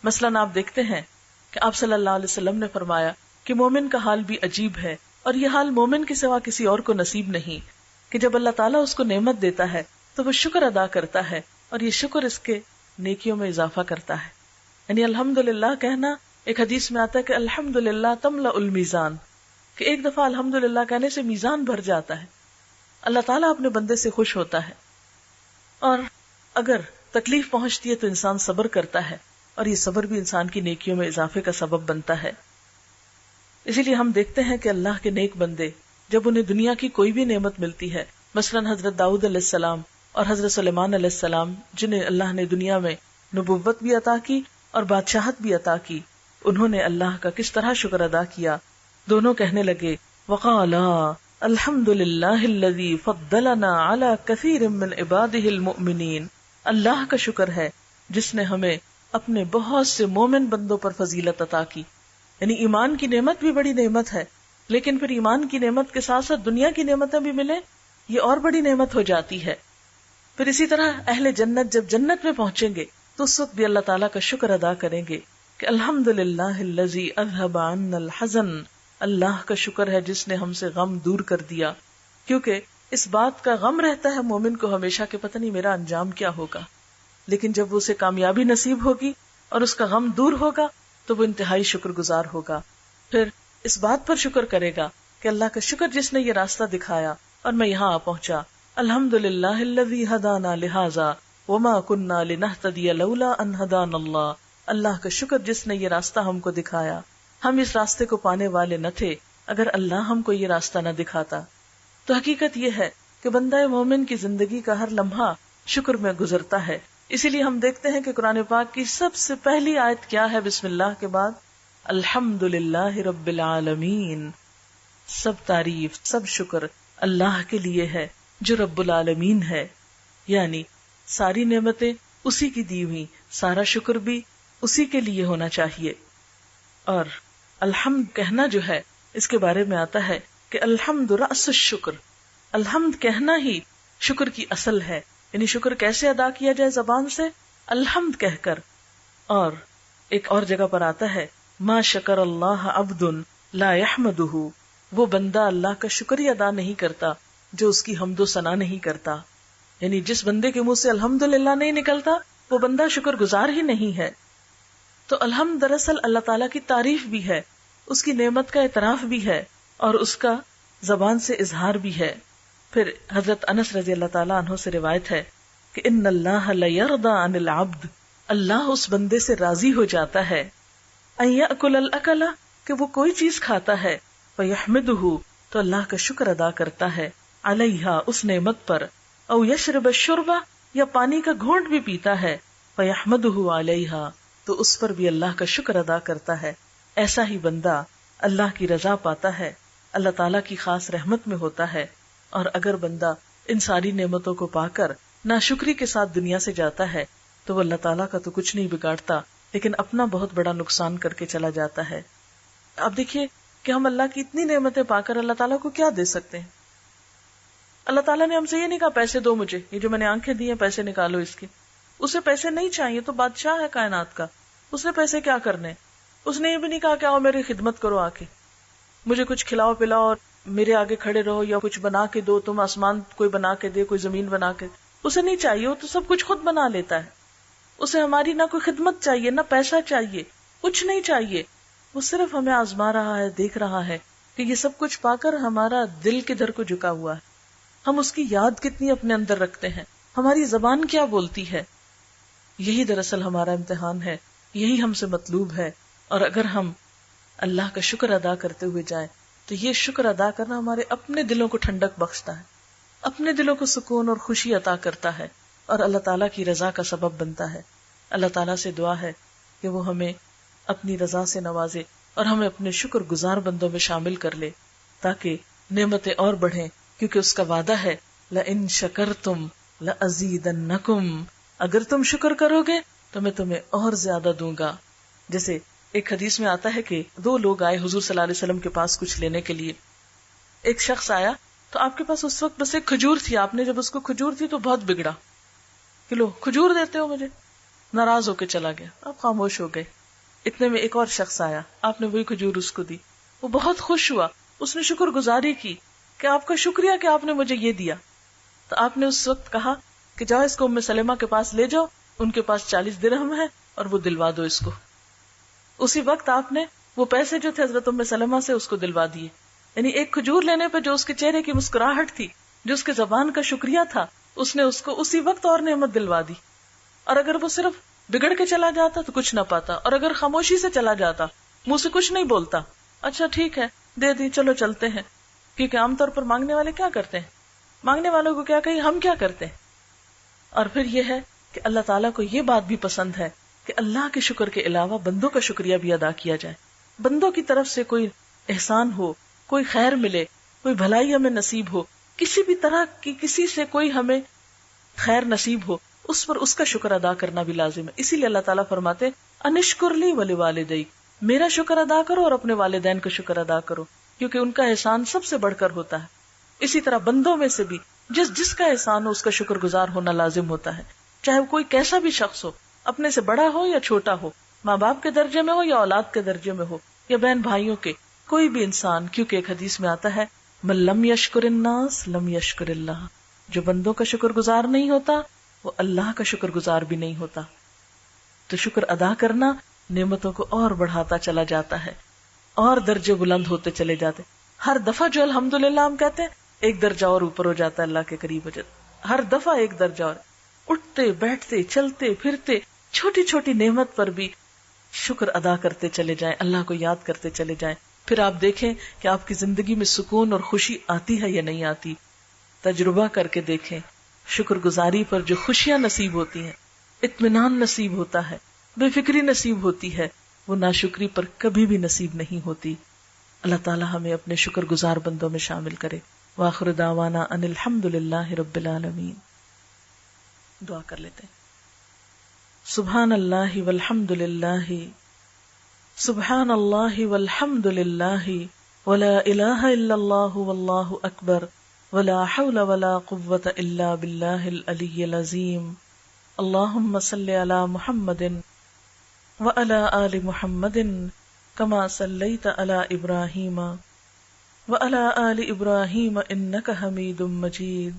مثلاً آپ دیکھتے ہیں کہ آپ صلی اللہ علیہ وسلم نے فرمایا کہ مومن کا حال بھی عجیب ہے، اور یہ حال مومن کے سوا کسی اور کو نصیب نہیں، کہ جب اللہ تعالیٰ اس کو نعمت دیتا ہے تو وہ شکر ادا کرتا ہے، اور یہ شکر اس کے نیکیوں میں اضافہ کرتا ہے. یعنی الحمدللہ کہنا، ایک حدیث میں آتا ہے کہ الحمدللہ تملأ المیزان، کہ ایک دفعہ الحمدللہ کہنے سے میزان بھر جاتا ہے. اللہ تعالیٰ اپنے بندے سے خوش ہوتا ہے. اور اگر تکلیف پہنچتی ہے تو انسان صبر کرتا ہے، اور یہ صبر بھی انسان کی نیکیوں میں اضافے کا سبب بنتا ہے. اسی لیے ہم دیکھتے ہیں کہ اللہ کے نیک بندے جب انہیں دنیا کی کوئی بھی نعمت ملتی ہے، مثلا حضرت داؤد علیہ السلام اور حضرت سلیمان علیہ السلام جنہیں اللہ نے دنیا میں نبوت بھی عطا کی اور بادشاہت بھی عطا کی، انہوں نے اللہ کا کس طرح شکر ادا کیا. دونوں کہنے لگے وقالا الحمدللہ الذی فضلنا علی کثیر من عبادہ المؤمنین، اللہ کا شکر ہے جس نے ہمیں اپنے بہت سے مومن بندوں پر فضیلت عطا کی. یعنی ایمان کی نعمت بھی بڑی نعمت ہے، لیکن پھر ایمان کی نعمت کے ساتھ ساتھ دنیا کی نعمتیں بھی ملیں، یہ اور بڑی نعمت ہو جاتی ہے. پھر اسی طرح اہل جنت جب جنت میں پہنچیں گے تو اس وقت بھی اللہ تعالیٰ کا شکر ادا کریں گے کہ الحمدللہ الذی اذھب عنا الحزن، اللہ کا شکر ہے جس نے ہم سے غم دور کر دیا. کیونکہ اس بات کا غم رہتا ہے مومن کو ہمیشہ کہ پتہ نہیں میرا انجام کیا ہوگا، لیکن جب اسے کامیابی نصیب ہوگی اور اس کا غم دور ہوگا تو وہ انتہائی شکر گزار ہوگا. پھر اس بات پر شکر کرے گا کہ اللہ کا شکر جس نے یہ راستہ دکھایا اور میں یہاں آ پہنچا. الحمدللہ الذی ہدانا لہذا وما کننا لنہتدی لولا ان ہدانا اللہ. اللہ کا شکر جس نے یہ راستہ ہم کو دکھایا، ہم اس راستے کو پانے والے نہ تھے اگر اللہ ہم کو یہ راستہ نہ دکھاتا. تو حقیقت یہ ہے کہ بندہ مومن کی زندگی کا ہر لمحہ شکر میں گزرتا ہے. اسی لیے ہم دیکھتے ہیں کہ قرآن پاک کی سب سے پہلی آیت کیا ہے بسم اللہ کے بعد؟ الحمدللہ رب العالمین. سب تعریف، سب شکر اللہ کے لیے ہے جو رب العالمین ہے. یعنی ساری نعمتیں اسی کی دی ہوئی، سارا شکر بھی اسی کے لیے ہونا چاہیے. اور الحمد کہنا جو ہے اس کے بارے میں آتا ہے کہ الحمد رأس الشکر، الحمد کہنا ہی شکر کی اصل ہے. یعنی شکر کیسے ادا کیا جائے زبان سے؟ الحمد کہہ کر. اور ایک اور جگہ پر آتا ہے ما شکر اللہ عبد لا یحمدہ، وہ بندہ اللہ کا شکر ادا نہیں کرتا جو اس کی حمد و ثنا نہیں کرتا. یعنی جس بندے کے منہ سے الحمدللہ نہیں نکلتا وہ بندہ شکر گزار ہی نہیں ہے. تو الحمد دراصل اللہ تعالیٰ کی تعریف بھی ہے، اس کی نعمت کا اعتراف بھی ہے اور اس کا زبان سے اظہار بھی ہے. پھر حضرت انس رضی اللہ تعالیٰ عنہ سے روایت ہے کہ ان اللہ لیرضی عن العبد، اللہ اس بندے سے راضی ہو جاتا ہے ان یأکل الاکل، کہ وہ کوئی چیز کھاتا ہے، فیحمدہ، تو اللہ کا شکر ادا کرتا ہے، علیہا، اس نعمت پر، او یشرب الشرب، یا پانی کا گھونٹ بھی پیتا ہے، فیحمدہ علیہا، تو اس پر بھی اللہ کا شکر ادا کرتا ہے. ایسا ہی بندہ اللہ کی رضا پاتا ہے، اللہ تعالیٰ کی خاص رحمت میں ہوتا ہے. اور اگر بندہ ان ساری نعمتوں کو پا کر ناشکری کے ساتھ دنیا سے جاتا ہے تو وہ اللہ تعالیٰ کا تو کچھ نہیں بگاڑتا لیکن اپنا بہت بڑا نقصان کر کے چلا جاتا ہے. اب دیکھیے کہ ہم اللہ کی اتنی نعمتیں پا کر اللہ تعالیٰ کو کیا دے سکتے ہیں. اللہ تعالیٰ نے ہم سے یہ نہیں کہا پیسے دو مجھے، یہ جو میں نے آنکھیں دی ہیں پیسے نکالو اس کے. اسے پیسے نہیں چاہیے، تو بادشاہ ہے کائنات کا، اس نے پیسے کیا کرنے. اس نے یہ بھی نہیں کہا کہ آؤ میری خدمت کرو، آ کے مجھے کچھ کھلاؤ پلاؤ اور میرے آگے کھڑے رہو، یا کچھ بنا کے دو، تم آسمان کوئی بنا کے دے، کوئی زمین بنا کے. اسے نہیں چاہیے، وہ تو سب کچھ خود بنا لیتا ہے. اسے ہماری نہ کوئی خدمت چاہیے، نہ پیسہ چاہیے، کچھ نہیں چاہیے. وہ صرف ہمیں آزما رہا ہے، دیکھ رہا ہے کہ یہ سب کچھ پا کر ہمارا دل کدھر کو جھکا ہوا ہے، ہم اس کی یاد کتنی اپنے اندر رکھتے ہیں، ہماری زبان کیا بولتی ہے. یہی دراصل ہمارا امتحان ہے، یہی ہم سے مطلوب ہے. اور اگر ہم اللہ کا شکر ادا کرتے ہوئے جائیں تو یہ شکر ادا کرنا ہمارے اپنے دلوں کو ٹھنڈک بخشتا ہے، اپنے دلوں کو سکون اور خوشی عطا کرتا ہے اور اللہ تعالیٰ کی رضا کا سبب بنتا ہے. اللہ تعالیٰ سے دعا ہے کہ وہ ہمیں اپنی رضا سے نوازے اور ہمیں اپنے شکر گزار بندوں میں شامل کر لے تاکہ نعمتیں اور بڑھیں، کیونکہ اس کا وعدہ ہے لَإِن شَكَرْتُمْ لَأَزِيدَنَّكُمْ، اگر تم شکر کرو گے تو میں تمہیں اور زیادہ دوں گا. جیسے ایک حدیث میں آتا ہے کہ دو لوگ آئے حضور صلی اللہ علیہ وسلم کے پاس کچھ لینے کے لیے. ایک شخص آیا تو آپ کے پاس اس وقت بس ایک کھجور تھی، آپ نے جب اس کو کھجور دی تو بہت بگڑا کہ لو کھجور دیتے ہو مجھے، ناراض ہو کے چلا گیا. آپ خاموش ہو گئے. اتنے میں ایک اور شخص آیا، آپ نے وہی کھجور اس کو دی، وہ بہت خوش ہوا، اس نے شکر گزاری کی کہ آپ کا شکریہ کہ آپ نے مجھے یہ دیا. تو آپ نے اس وقت کہا کہ جاؤ اس کو ام سلمہ کے پاس لے جاؤ، ان کے پاس 40 درہم ہے اور وہ دلوا دو اس کو. اسی وقت آپ نے وہ پیسے جو تھے حضرت ام سلمہ سے اس کو دلوا دیے. یعنی ایک کھجور لینے پہ جو اس کے چہرے کی مسکراہٹ تھی، جو اس کے زبان کا شکریہ تھا، اس نے اس کو اسی وقت اور نعمت دلوا دی. اور اگر وہ صرف بگڑ کے چلا جاتا تو کچھ نہ پاتا، اور اگر خاموشی سے چلا جاتا، منہ سے کچھ نہیں بولتا، اچھا ٹھیک ہے دے دی چلو چلتے ہیں، کیونکہ عام طور پر مانگنے والے کیا کرتے ہیں، مانگنے والوں کو کیا کہیں، ہم کیا کرتے ہیں. اور پھر یہ ہے کہ اللہ تعالیٰ کو یہ بات بھی پسند ہے کہ اللہ کے شکر کے علاوہ بندوں کا شکریہ بھی ادا کیا جائے. بندوں کی طرف سے کوئی احسان ہو، کوئی خیر ملے، کوئی بھلائی ہمیں نصیب ہو، کسی بھی طرح کی کسی سے کوئی ہمیں خیر نصیب ہو، اس پر اس کا شکر ادا کرنا بھی لازم ہے. اسی لیے اللہ تعالیٰ فرماتے ہیں انشکر لی ولوالدیک، میرا شکر ادا کرو اور اپنے والدین کا شکر ادا کرو، کیونکہ ان کا احسان سب سے بڑھ کر ہوتا ہے. اسی طرح بندوں میں سے بھی جس کا احسان ہو اس کا شکر گزار ہونا لازم ہوتا ہے، چاہے وہ کوئی کیسا بھی شخص ہو، اپنے سے بڑا ہو یا چھوٹا ہو، ماں باپ کے درجے میں ہو یا اولاد کے درجے میں ہو یا بہن بھائیوں کے، کوئی بھی انسان. کیونکہ ایک حدیث میں آتا ہے من لم یشکر الناس لم یشکر اللہ، جو بندوں کا شکر گزار نہیں ہوتا وہ اللہ کا شکر گزار بھی نہیں ہوتا. تو شکر ادا کرنا نعمتوں کو اور بڑھاتا چلا جاتا ہے، اور درجے بلند ہوتے چلے جاتے. ہر دفعہ جو الحمدللہ ہم کہتے ہیں ایک درجہ اور اوپر ہو جاتا ہے، اللہ کے قریب ہو جاتا ہے. ہر دفعہ ایک درجہ اور، اٹھتے بیٹھتے چلتے پھرتے چھوٹی چھوٹی نعمت پر بھی شکر ادا کرتے چلے جائیں، اللہ کو یاد کرتے چلے جائیں. پھر آپ دیکھیں کہ آپ کی زندگی میں سکون اور خوشی آتی ہے یا نہیں آتی. تجربہ کر کے دیکھیں، شکر گزاری پر جو خوشیاں نصیب ہوتی ہیں، اطمینان نصیب ہوتا ہے، بے فکری نصیب ہوتی ہے، وہ ناشکری پر کبھی بھی نصیب نہیں ہوتی. اللہ تعالی ہمیں اپنے شکر گزار بندوں میں شامل کرے. وآخر دعوانا ان الحمد للہ رب العالمین. دعا کر لیتے ہیں. سبحان اللہ والحمد للہ، سبحان اللہ والحمد للہ، ولا الہ الا اللہ واللہ اکبر، ولا حول ولا قوة الا باللہ العلی العظیم. اللہم صل علی محمد وعلی آل محمد کما صلیت علی ابراہیم وعلی آل ابراہیم انک حمید مجید.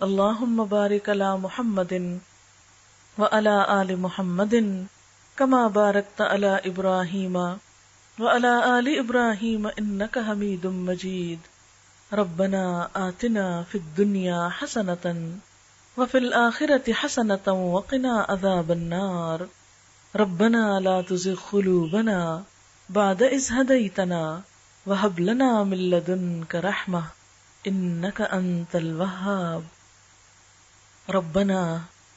اللہم بارک علی محمد وعلی آل محمد کما بارکت علی ابراہیم وعلی آل ابراہیم انک حمید مجید. ربنا آتنا فی الدنیا حسنۃ وفی الآخرۃ حسنۃ وقنا عذاب النار. ربنا لا تزغ قلوبنا بعد اذ ہدیتنا وہب لنا من لدنک رحمہ انک انت الوہاب. ربنا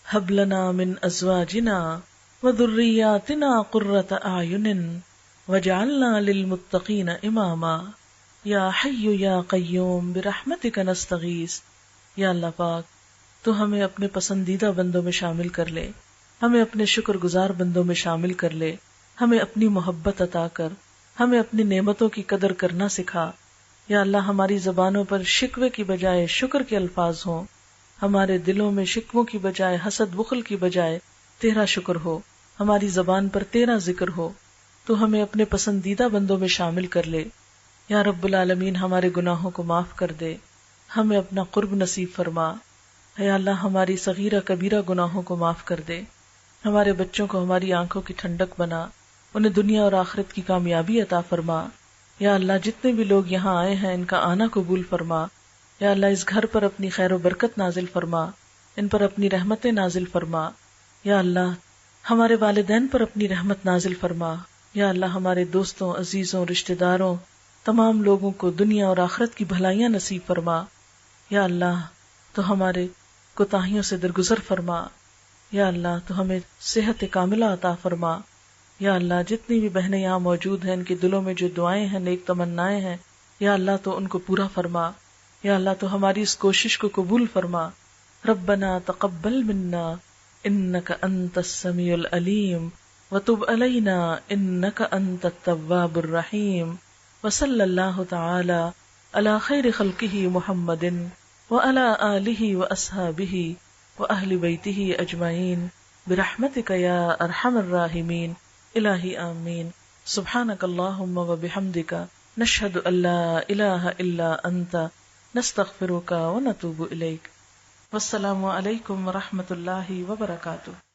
ہب لنا من ازواجنا وذریاتنا قرۃ اعین وجعلنا للمتقین اماما. یا حی یا قیوم برحمتک نستغیث. یا اللہ پاک تو ہمیں اپنے پسندیدہ بندوں میں شامل کر لے، ہمیں اپنے شکر گزار بندوں میں شامل کر لے، ہمیں اپنی محبت عطا کر، ہمیں اپنی نعمتوں کی قدر کرنا سکھا. یا اللہ ہماری زبانوں پر شکوے کی بجائے شکر کے الفاظ ہوں، ہمارے دلوں میں شکووں کی بجائے حسد بخل کی بجائے تیرا شکر ہو، ہماری زبان پر تیرا ذکر ہو. تو ہمیں اپنے پسندیدہ بندوں میں شامل کر لے. یا رب العالمین ہمارے گناہوں کو معاف کر دے، ہمیں اپنا قرب نصیب فرما. یا اللہ ہماری صغیرہ کبیرہ گناہوں کو معاف کر دے. ہمارے بچوں کو ہماری آنکھوں کی ٹھنڈک بنا، انہیں دنیا اور آخرت کی کامیابی عطا فرما. یا اللہ جتنے بھی لوگ یہاں آئے ہیں ان کا آنا قبول فرما. یا اللہ اس گھر پر اپنی خیر و برکت نازل فرما، ان پر اپنی رحمتیں نازل فرما. یا اللہ ہمارے والدین پر اپنی رحمت نازل فرما. یا اللہ ہمارے دوستوں، عزیزوں، رشتہ داروں، تمام لوگوں کو دنیا اور آخرت کی بھلائیاں نصیب فرما. یا اللہ تو ہمارے کوتاہیوں سے درگزر فرما. یا اللہ تو ہمیں صحت کاملہ عطا فرما. یا اللہ جتنی بھی بہنیں یہاں موجود ہیں ان کے دلوں میں جو دعائیں ہیں، نیک تمنائیں ہیں، یا اللہ تو ان کو پورا فرما. یا اللہ تو ہماری اس کوشش کو قبول فرما. ربنا تقبل منا انک انت السمیع العلیم وتب علینا انک انت التواب الرحیم. وصلی اللہ تعالی علی خیر خلقہ محمد وعلی آلہ واصحابہ واہل بیتہ اجمعین برحمتک یا ارحم الراحمین. الہی آمین. سبحانک اللہم وبحمدک نشہد ان لا الہ الا انت نستغفرک ونتوب الیک. والسلام علیکم ورحمۃ اللہ وبرکاتہ.